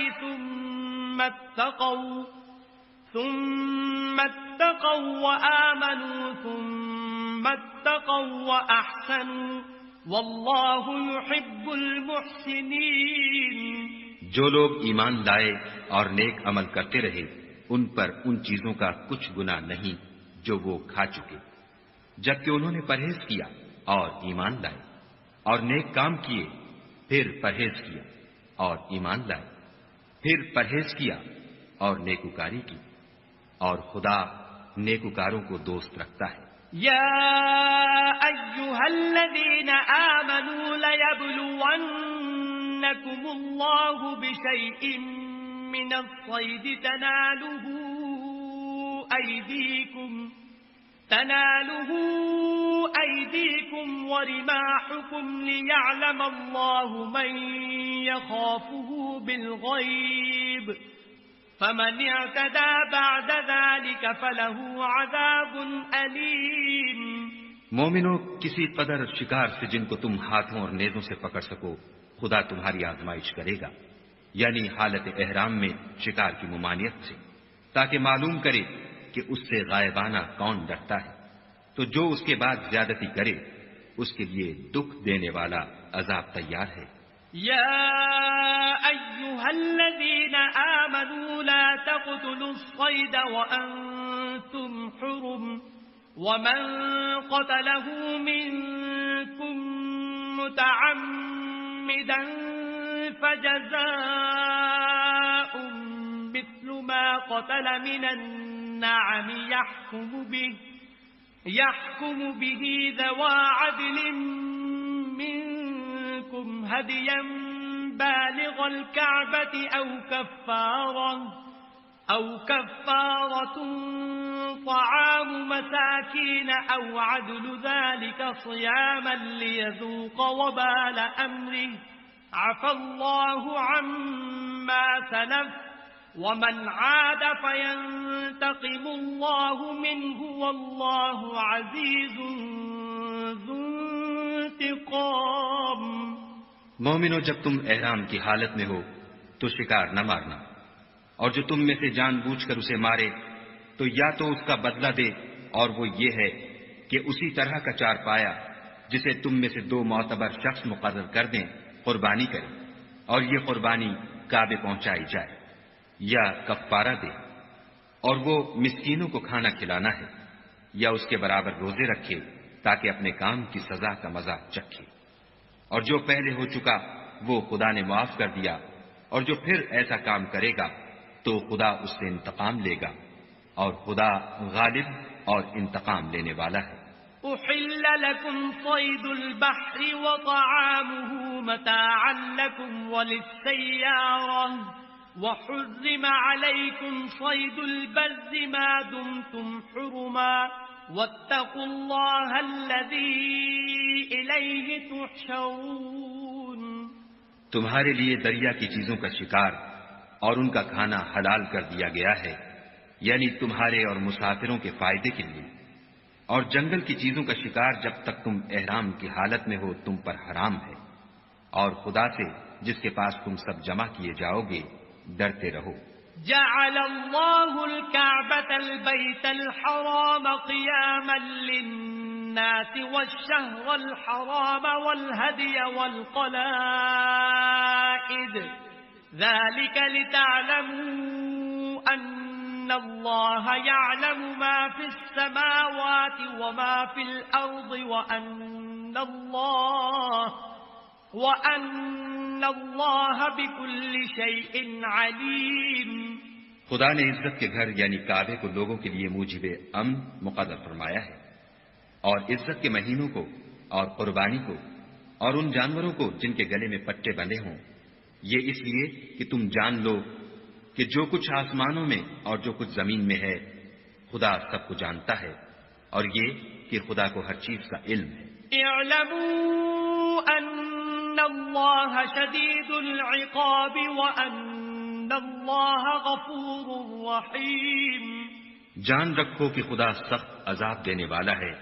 ثم اتقوا وآمنوا ثم اتقوا وأحسنوا واللہ یحب المحسنین. جو لوگ ایمان لائے اور نیک عمل کرتے رہے ان پر ان چیزوں کا کچھ گناہ نہیں جو وہ کھا چکے، جبکہ انہوں نے پرہیز کیا اور ایمان لائے اور نیک کام کیے، پھر پرہیز کیا اور ایمان لائے، پھر پرہیز کیا اور نیکوکاری کی. اور خدا نیکوکاروں کو دوست رکھتا ہے۔ يا أيها الذين آمنوا ليبلونكم الله بشيء من الصيد تناله أيديكم ورماحكم ليعلم الله من يخافه بالغيب فمن اعتدى بعد ذلك فله عذاب أليم۔ مومنو، کسی قدر شکار سے جن کو تم ہاتھوں اور نیزوں سے پکڑ سکو خدا تمہاری آزمائش کرے گا، یعنی حالت احرام میں شکار کی ممانعت سے، تاکہ معلوم کرے کہ اس سے غائبانہ کون ڈرتا ہے، تو جو اس کے بعد زیادتی کرے اس کے لیے دکھ دینے والا عذاب تیار ہے۔ يا أيها الذين آمنوا لا تقتلوا الصيد وأنتم حرم ومن قتله منكم متعمدا فجزاء مثل ما قتل من النعم يحكم به ذوى عدل منكم هديا بالغ الكعبة أو كفارة طعام مساكين أو عدل ذلك صياما ليذوق وبال أمره عفى الله عما سلف ومن عاد فينتقم الله منه والله عزيز ذو انتقام۔ مومنو، جب تم احرام کی حالت میں ہو تو شکار نہ مارنا، اور جو تم میں سے جان بوجھ کر اسے مارے تو یا تو اس کا بدلہ دے، اور وہ یہ ہے کہ اسی طرح کا چار پایا جسے تم میں سے 2 معتبر شخص مقرر کر دیں قربانی کرے، اور یہ قربانی کعبے پہنچائی جائے، یا کفارہ دے، اور وہ مسکینوں کو کھانا کھلانا ہے، یا اس کے برابر روزے رکھے تاکہ اپنے کام کی سزا کا مزہ چکھے، اور جو پہلے ہو چکا وہ خدا نے معاف کر دیا، اور جو پھر ایسا کام کرے گا تو خدا اس سے انتقام لے گا، اور خدا غالب اور انتقام لینے والا ہے۔ أحل لكم صيد البحر وطعامه متاعا لكم وللسيارة وحرم عليكم صيد البر ما دمتم حرما واتقوا الله الذي إليه تحشرون۔ تمہارے لیے دریا کی چیزوں کا شکار اور ان کا کھانا حلال کر دیا گیا ہے، یعنی تمہارے اور مسافروں کے فائدے کے لیے، اور جنگل کی چیزوں کا شکار جب تک تم احرام کی حالت میں ہو تم پر حرام ہے، اور خدا سے جس کے پاس تم سب جمع کیے جاؤ گے ڈرتے رہو۔ جعل الله الكعبة البيت الحرام قياما للناس والشهر الحرام والهدي والقلائد ذلك لتعلموا أن الله يعلم ما في السماوات وما في الأرض وَأَنَّ اللَّهَ بِكُلِّ شَيْءٍ عَلِيمٌ۔ خدا نے عزت کے گھر یعنی کعبے کو لوگوں کے لیے موجب امن مقرر فرمایا ہے، اور عزت کے مہینوں کو اور قربانی کو اور ان جانوروں کو جن کے گلے میں پٹے بندھے ہوں، یہ اس لیے کہ تم جان لو کہ جو کچھ آسمانوں میں اور جو کچھ زمین میں ہے خدا سب کو جانتا ہے، اور یہ کہ خدا کو ہر چیز کا علم ہے۔ اعلموا ان اللہ شدید العقاب وان اللہ غفور رحیم۔ جان رکھو کہ خدا سخت عذاب دینے والا ہے،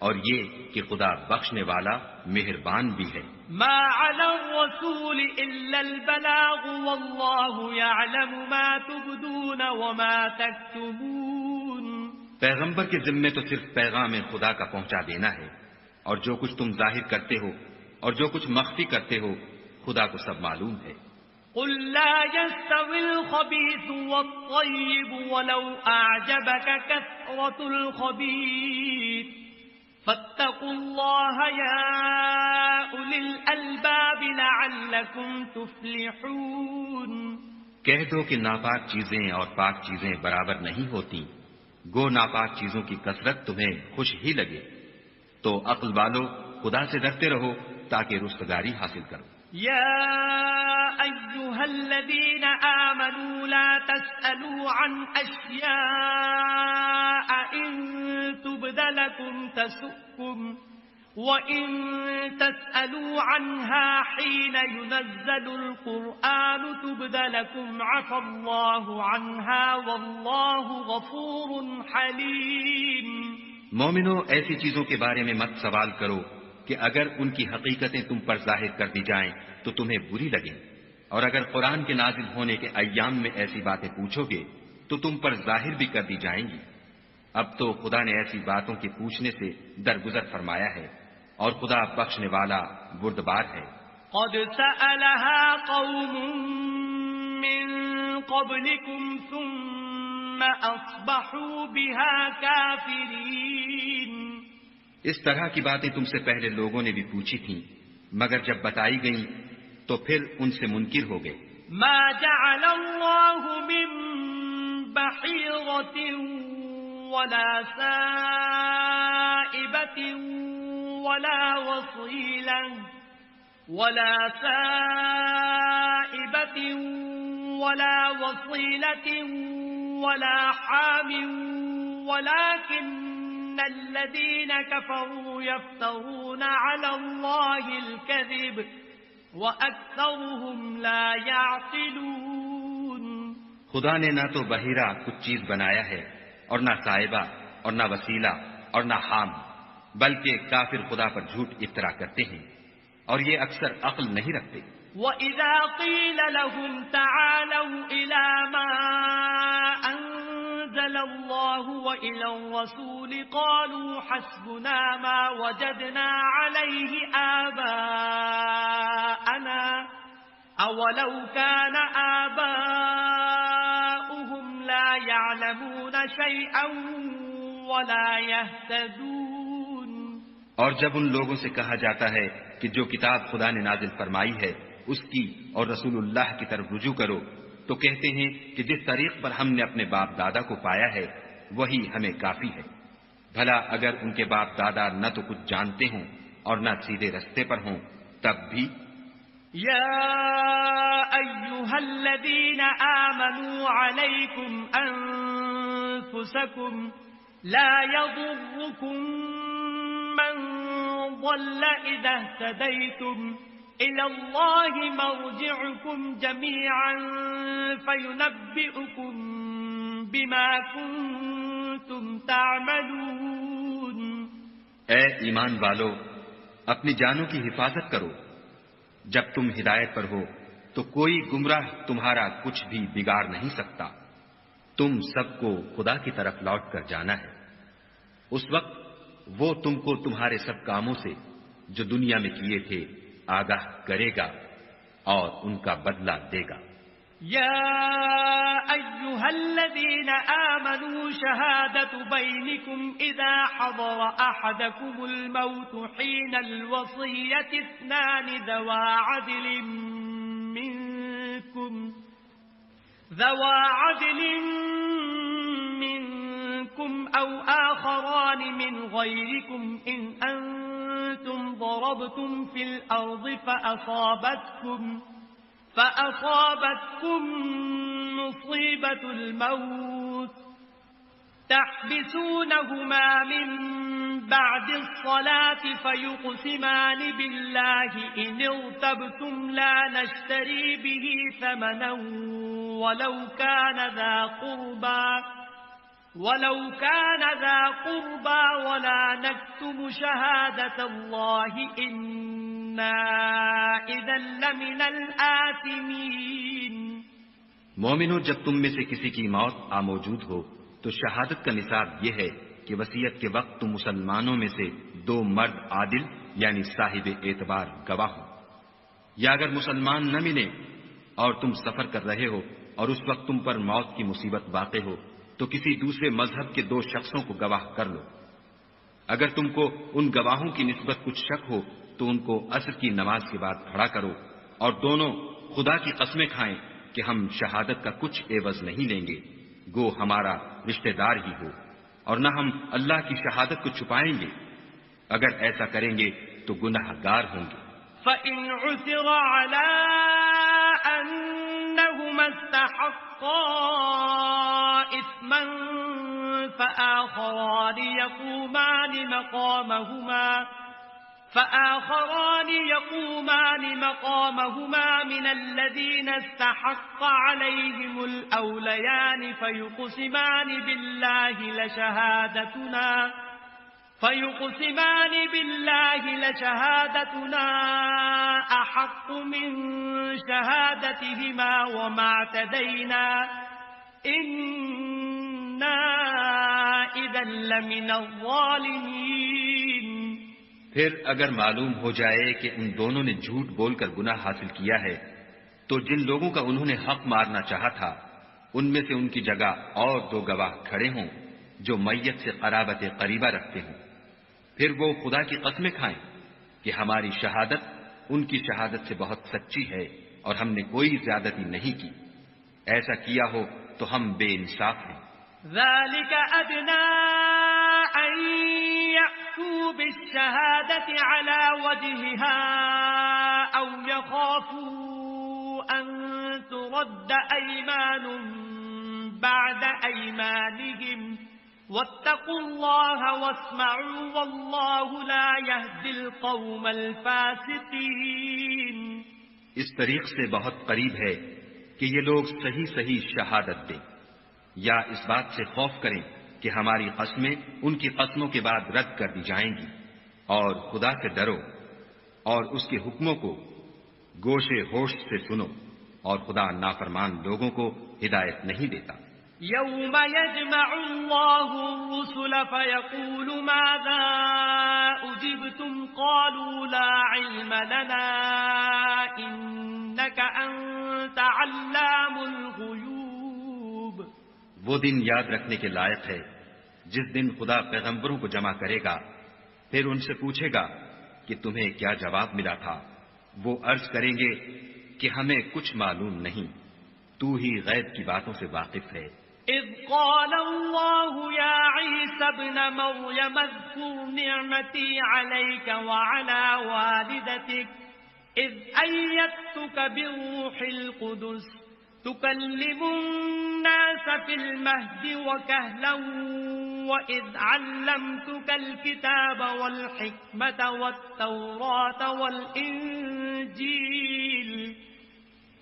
اور یہ کہ خدا بخشنے والا مہربان بھی ہے۔ ما علی الرسول الا البلاغ واللہ یعلم ما تبدون وما تکتمون۔ پیغمبر کے ذمے تو صرف پیغام خدا کا پہنچا دینا ہے، اور جو کچھ تم ظاہر کرتے ہو اور جو کچھ مخفی کرتے ہو خدا کو سب معلوم ہے۔ قل لا يستوي الخبيث والطيب ولو أعجبك كثرة الخبيث فاتقوا الله يا أولي الألباب لعلكم تفلحون۔ کہہ دو کہ ناپاک چیزیں اور پاک چیزیں برابر نہیں ہوتی، گو ناپاک چیزوں کی کثرت تمہیں خوش ہی لگے، تو عقل والو خدا سے ڈرتے رہو تاکہ رستگاری حاصل کرو۔ يا أيها الذين آمنوا لا تسألوا عن أشياء إن تبد لكم تسؤكم وإن تسألوا عنها حين ينزل القرآن تبد لكم عفى الله عنها والله غفور حليم۔ مومنو، ایسی چیزوں کے بارے میں مت سوال کرو کہ اگر ان کی حقیقتیں تم پر ظاہر کر دی جائیں تو تمہیں بری لگیں، اور اگر قرآن کے نازل ہونے کے ایام میں ایسی باتیں پوچھو گے تو تم پر ظاہر بھی کر دی جائیں گی۔ اب تو خدا نے ایسی باتوں کے پوچھنے سے درگزر فرمایا ہے، اور خدا بخشنے والا بردبار ہے۔ قد سألها قوم من قبلكم ثم أصبحوا بها كافرين۔ اس طرح کی باتیں تم سے پہلے لوگوں نے بھی پوچھی تھیں، مگر جب بتائی گئیں تو پھر ان سے منکر ہو گئے۔ ما جعل الله من بحيرة ولا سائبة ولا وصيلة ولا حام ولكن الذين كفروا يفترون على الله الكذب وأكثرهم لا يعقلون۔ خدا نے نہ تو بحیرہ کچھ چیز بنایا ہے، اور نہ صائبہ، اور نہ وسیلہ، اور نہ حام، بلکہ کافر خدا پر جھوٹ افترا کرتے ہیں، اور یہ اکثر عقل نہیں رکھتے۔ وَإِذَا قِيلَ لَهُمْ تَعَالَوْا إِلَى مَا أَنزَلَ اللَّهُ وَإِلَى الرَّسُولِ قَالُوا حَسْبُنَا مَا وَجَدْنَا عَلَيْهِ آبَاءَنَا أَوَلَوْ كَانَ آبَاؤُهُمْ لَا يَعْلَمُونَ شَيْئًا وَلَا يَهْتَدُونَ۔ اور جب ان لوگوں سے کہا جاتا ہے کہ جو کتاب خدا نے نازل فرمائی ہے اس کی اور رسول اللہ کی طرف رجوع کرو، تو کہتے ہیں کہ جس طریق پر ہم نے اپنے باپ دادا کو پایا ہے وہی ہمیں کافی ہے۔ بھلا اگر ان کے باپ دادا نہ تو کچھ جانتے ہوں اور نہ سیدھے رستے پر ہوں تب بھی۔ يا أيها الذين آمنوا عليكم أنفسكم لا يضركم من ضل إذا اهتديتم إلى الله مرجعكم جميعا فينبئكم بما كنتم تعملون۔ اے ایمان والو، اپنی جانوں کی حفاظت کرو، جب تم ہدایت پر ہو تو کوئی گمراہ تمہارا کچھ بھی بگاڑ نہیں سکتا۔ تم سب کو خدا کی طرف لوٹ کر جانا ہے، اس وقت وہ تم کو تمہارے سب کاموں سے جو دنیا میں کیے تھے آگاہ کرے گا اور ان کا بدلہ دے گا۔ يا أيها الذين آمنوا شهادة بينكم إذا حضر أحدكم الموت حين الوصية اثنان ذوا عدل منكم أو آخران من غيركم إن أنتم ضربتم في الأرض فأصابتكم مصيبة الموت تحبسونهما من بعد الصلاة فيقسمان بالله إن ارتبتم لا نشتري به ثمنا ولو كان ذا قربى ولا نكتم شهادة الله إنا إذا لمن الآثمين۔ مومنو، جب تم میں سے کسی کی موت موجود ہو تو شہادت کا نصاب یہ ہے کہ وصیت کے وقت تم مسلمانوں میں سے دو مرد عادل یعنی صاحب اعتبار گواہ ہو، یا اگر مسلمان نہ ملے اور تم سفر کر رہے ہو اور اس وقت تم پر موت کی مصیبت واقع ہو تو کسی دوسرے مذہب کے دو شخصوں کو گواہ کر لو۔ اگر تم کو ان گواہوں کی نسبت کچھ شک ہو تو ان کو عصر کی نماز کے بعد کھڑا کرو اور دونوں خدا کی قسمیں کھائیں کہ ہم شہادت کا کچھ عوض نہیں لیں گے، گو ہمارا رشتہ دار ہی ہو۔ اور نہ ہم اللہ کی شہادت کو چھپائیں گے. اگر ایسا کریں گے تو گناہ گار ہوں گے. فَإِنْ عُثِرَ عَلَىٰ أَنَّهُمَا اسْتَحَقَّا إِثْمًا فَآخَرَانِ يَقُومَانِ مَقَامَهُمَا مِنَ الَّذِينَ اسْتَحَقَّ عَلَيْهِمُ الْأَوْلَيَانِ فيقسمان بالله لشهادتنا أحق من شهادتهما وما اعتدينا إنا إذا لمن الظالمين. پھر اگر معلوم ہو جائے کہ ان دونوں نے جھوٹ بول کر گناہ حاصل کیا ہے تو جن لوگوں کا انہوں نے حق مارنا چاہا تھا ان میں سے ان کی جگہ اور 2 گواہ کھڑے ہوں جو میت سے قرابت قریبہ رکھتے ہوں. پھر وہ خدا کی قسمیں کھائیں کہ ہماری شہادت ان کی شہادت سے بہت سچی ہے اور ہم نے کوئی زیادتی نہیں کی. ایسا کیا ہو تو ہم بے انصاف ہیں. ذلك أدنى أن يأتوا بالشهادة على وجهها أو يخافوا أن ترد أيمان بعد أيمانهم واتقوا الله واسمعوا والله لا يهدي القوم الفاسقين. اس طریق سے بہت قریب ہے کہ یہ لوگ صحیح شہادت دیں یا اس بات سے خوف کریں کہ ہماری قسمیں ان کی قسموں کے بعد رد کر دی جائیں گی. اور خدا سے ڈرو اور اس کے حکموں کو گوشے ہوش سے سنو اور خدا نافرمان لوگوں کو ہدایت نہیں دیتا. يوم يجمع الله الرسل فيقول ماذا أجبتم قالوا لا علم لنا إنك أنت علام الغيوب. وہ دن یاد رکھنے کے لائق ہے جس دن خدا پیغمبروں کو جمع کرے گا پھر ان سے پوچھے گا کہ تمہیں کیا جواب ملا تھا. وہ عرض کریں گے کہ ہمیں کچھ معلوم نہیں، تو ہی غیب کی باتوں سے واقف ہے. إذ قال الله يا عيسى ابن مريم اذكر نعمتي عليك وعلى والدتك إذ أيدتك بالروح القدس تكلم الناس في المهد وكهلا وإذ علمتك الكتاب والحكمة والتوراة والإنجيل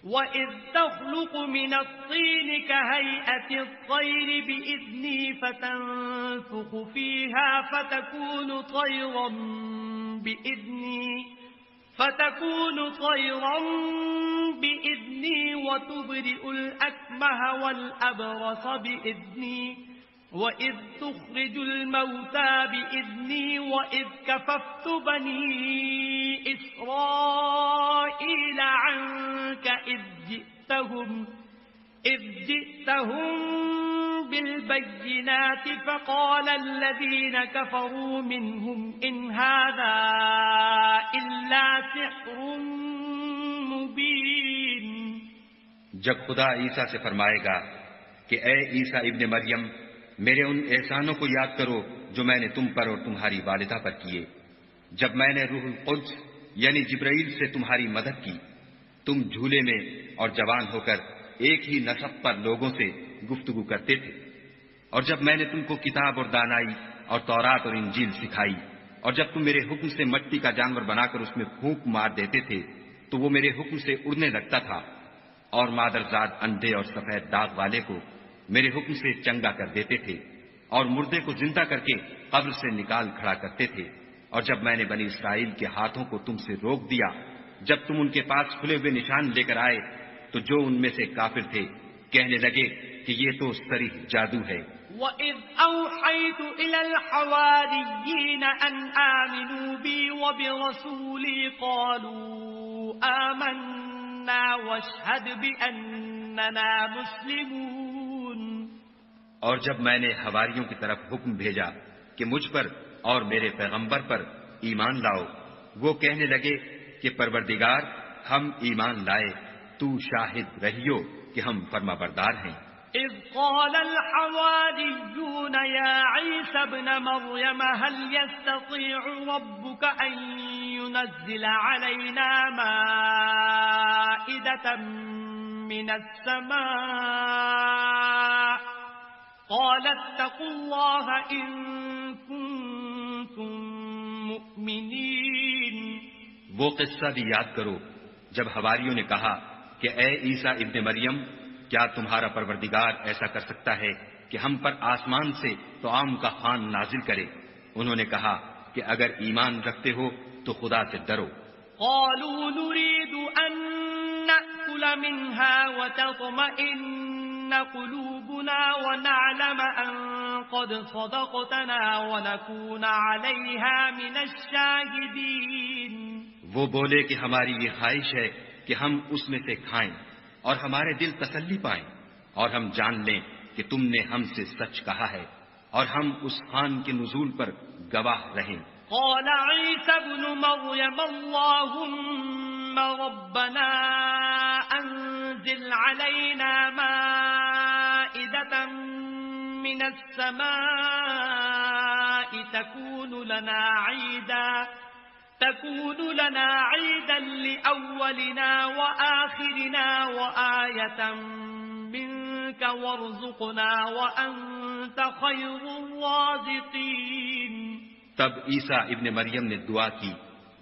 وَإِذْ تَخْلُقُ مِنَ الطِّينِ كَهَيْئَةِ الطَّيْرِ بِإِذْنِي فَتَنفُخُ فِيهَا فتكون طيرا بإذني وتبرئ الأكمه والأبرص بإذني وإذ تخرج الموتى بإذني وإذ كففت بني إسرائيل عنك إذ جئتهم بالبينات فقال الذين كفروا منهم إن هذا إلا سحر مبين. جب خدا عیسیٰ سے فرمائے گا کہ اے عیسیٰ ابن مریم میرے ان احسانوں کو یاد کرو جو میں نے تم پر اور تمہاری والدہ پر کیے، جب میں نے روح القدس یعنی جبرائیل سے تمہاری مدد کی، تم جھولے میں اور جوان ہو کر ایک ہی نسق پر لوگوں سے گفتگو کرتے تھے، اور جب میں نے تم کو کتاب اور دانائی اور تورات اور انجیل سکھائی، اور جب تم میرے حکم سے مٹی کا جانور بنا کر اس میں پھونک مار دیتے تھے تو وہ میرے حکم سے اڑنے لگتا تھا، اور مادرزاد انڈے اور سفید داغ والے کو میرے حکم سے چنگا کر دیتے تھے، اور مردے کو زندہ کر کے قبر سے نکال کھڑا کرتے تھے، اور جب میں نے بنی اسرائیل کے ہاتھوں کو تم سے روک دیا جب تم ان کے پاس کھلے ہوئے نشان لے کر آئے تو جو ان میں سے کافر تھے کہنے لگے کہ یہ تو صریح جادو ہے. وَإِذْ أَوْحَيْتُ إِلَى الْحَوَارِيِّينَ أَنْ آمِنُوا بِي وَبِرَسُولِي قَالُوا آمَنَّا وَاشْهَدْ بِأَنَّنَا مُسْلِمُونَ. اور جب میں نے حواریوں کی طرف حکم بھیجا کہ مجھ پر اور میرے پیغمبر پر ایمان لاؤ، وہ کہنے لگے کہ پروردگار ہم ایمان لائے، تو شاہد رہیو کہ ہم فرما بردار ہیں. إذ قال الحواريون يا عيسى عيسى ابن مريم هل يستطيع ربك أن ينزل علينا مائدة من السماء قال اتقوا الله إن كنتم مؤمنين. وہ قصہ بھی یاد کرو جب حواریوں نے کہا کہ اے عیسیٰ ابن مریم، کیا تمہارا پروردگار ایسا کر سکتا ہے کہ ہم پر آسمان سے طعام کا خوان نازل کرے؟ انہوں نے کہا کہ اگر ایمان رکھتے ہو تو خدا سے ڈرو. قالوا نريد أن نأكل منها وتطمئن قلوبنا ونعلم أن قد صدقتنا ونكون عليها من الشاهدين. وہ بولے کہ ہماری یہ خواہش ہے کہ ہم اس میں سے کھائیں اور ہمارے دل تسلی پائیں اور ہم جان لیں کہ تم نے ہم سے سچ کہا ہے اور ہم اس خوان کے نزول پر گواہ رہیں. قال عيسى ابن مريم اللهم ربنا أنزل علينا مائدة من السماء تكون لنا عيدا لأولنا وآخرنا وآية منك وارزقنا وأنت خير الرازقين. تب عیسیٰ ابن مریم نے دعا کی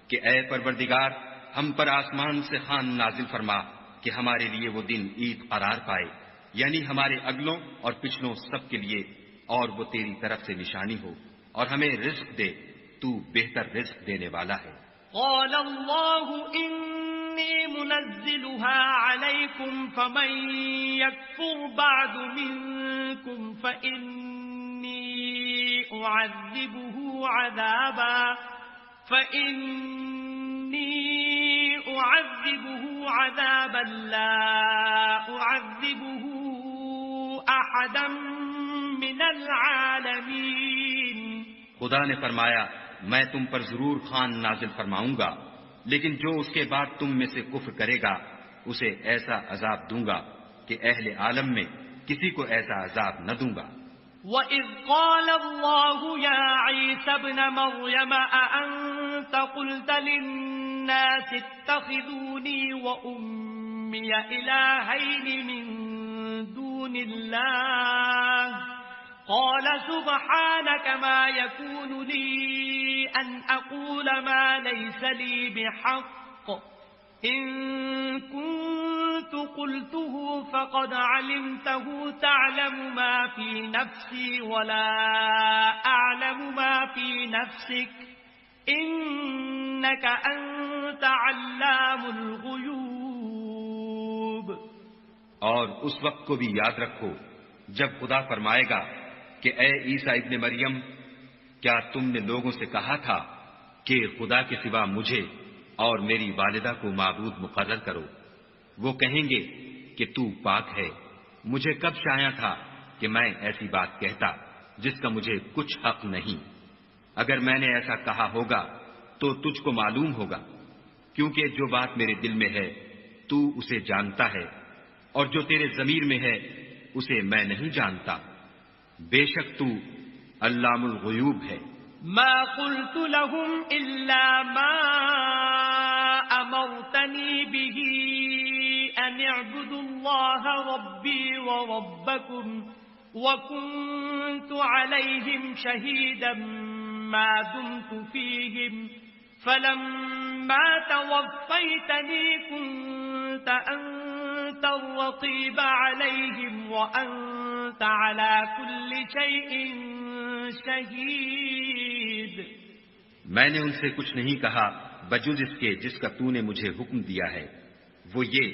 کہ اے پروردگار، ہم پر آسمان سے خوان نازل فرما کہ ہمارے لیے وہ دن عید قرار پائے، یعنی ہمارے اگلوں اور پچھلوں سب کے لیے، اور وہ تیری طرف سے نشانی ہو اور ہمیں رزق دے، تو بہتر رزق دینے والا ہے. قال الله إني منزلها عليكم فمن يكفر بعد منكم فإني أعذبه عذابا لا أعذبه أحدا من العالمين. خدا نے فرمایا میں تم پر ضرور خوان نازل فرماؤں گا، لیکن جو اس کے بعد تم میں سے کفر کرے گا اسے ایسا عذاب دوں گا کہ اہل عالم میں کسی کو ایسا عذاب نہ دوں گا. وَإِذْ قَالَ اللَّهُ يَا عِيسَى ابْنَ مَرْيَمَ أَأَنْتَ قُلْتَ لِلنَّاسِ اتَّخِذُونِي وَأُمِّيَ إِلَٰهَيْنِ مِن دُونِ اللَّهِ قَالَ سُبْحَانَكَ مَا يَكُونُ لِي أَنْ أَقُولَ مَا لَيْسَ لِي بِحَقٍّ إِن كُنتُ قُلْتُهُ فَقَدْ عَلِمْتَهُ تَعْلَمُ مَا فِي نَفْسِي وَلَا أَعْلَمُ مَا فِي نَفْسِكَ إِنَّكَ أَنْتَ عَلَّامُ الْغُيُوبِ. اور اس وقت کو بھی یاد رکھو جب خدا فرمائے گا کہ اے عیسیٰ ابن مریم، کیا تم نے لوگوں سے کہا تھا کہ خدا کے سوا مجھے اور میری والدہ کو معبود مقرر کرو؟ وہ کہیں گے کہ تو پاک ہے، مجھے کب شایع تھا کہ میں ایسی بات کہتا جس کا مجھے کچھ حق نہیں. اگر میں نے ایسا کہا ہوگا تو تجھ کو معلوم ہوگا، کیونکہ جو بات میرے دل میں ہے تو اسے جانتا ہے، اور جو تیرے ضمیر میں ہے اسے میں نہیں جانتا. بے شک تو علام الغیوب ہے. ما قلت لهم إلا ما أمرتني به أن اعبدوا الله ربي وربكم وكنت عليهم شهيدا ما دمت فيهم فلما توفيتني كنت أنت الرقيب عليهم وأنت على كل شيء شهيد. میں نے ان سے کچھ نہیں کہا بجز اس کے جس کا تو نے مجھے حکم دیا ہے، وہ یہ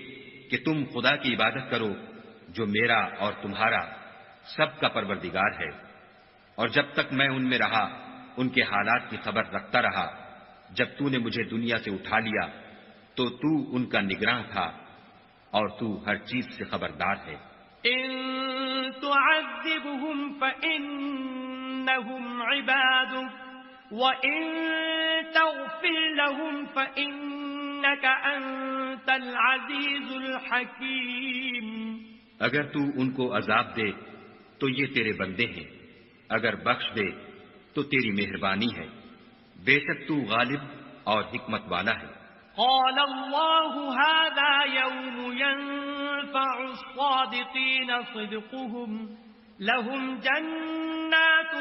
کہ تم خدا کی عبادت کرو جو میرا اور تمہارا سب کا پروردگار ہے، اور جب تک میں ان میں رہا ان کے حالات کی خبر رکھتا رہا. جب تو نے مجھے دنیا سے اٹھا لیا تو تو ان کا نگراں تھا اور تو ہر چیز سے خبردار ہے. إن تعذبهم فإنهم عبادك وإن تغفر لهم فإنك أنت العزيز الحكيم. اگر تو ان کو عذاب دے تو یہ تیرے بندے ہیں، اگر بخش دے تو تیری مہربانی ہے، بے شک تو غالب اور حکمت والا ہے۔ قال الله هذا يوم ينفع الصادقين صدقهم لهم جنات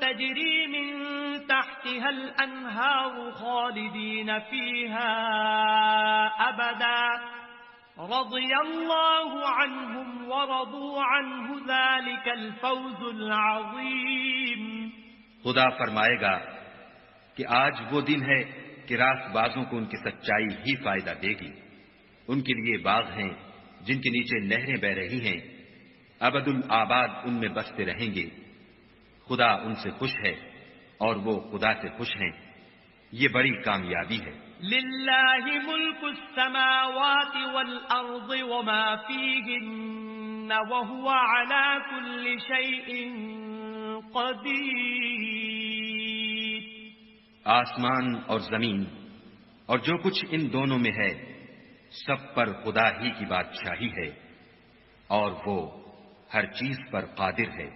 تجري من تحتها الأنهار خالدين فيها أبدا رضي الله عنهم ورضوا عنه ذلك الفوز العظيم۔ خدا فرمائے گا کہ آج وہ دن ہے کہ راست بازوں کو ان کی سچائی ہی فائدہ دے گی۔ ان کے لیے باغ ہیں جن کے نیچے نہریں بہ رہی ہیں، ابد الآباد ان میں بستے رہیں گے۔ خدا ان سے خوش ہے اور وہ خدا سے خوش ہیں، یہ بڑی کامیابی ہے۔ للہ ملک السماوات والارض وما فیہن وہو علی کل شیء قدیر۔ آسمان اور زمین اور جو کچھ ان دونوں میں ہے سب پر خدا ہی کی بادشاہی ہے اور وہ ہر چیز پر قادر ہے۔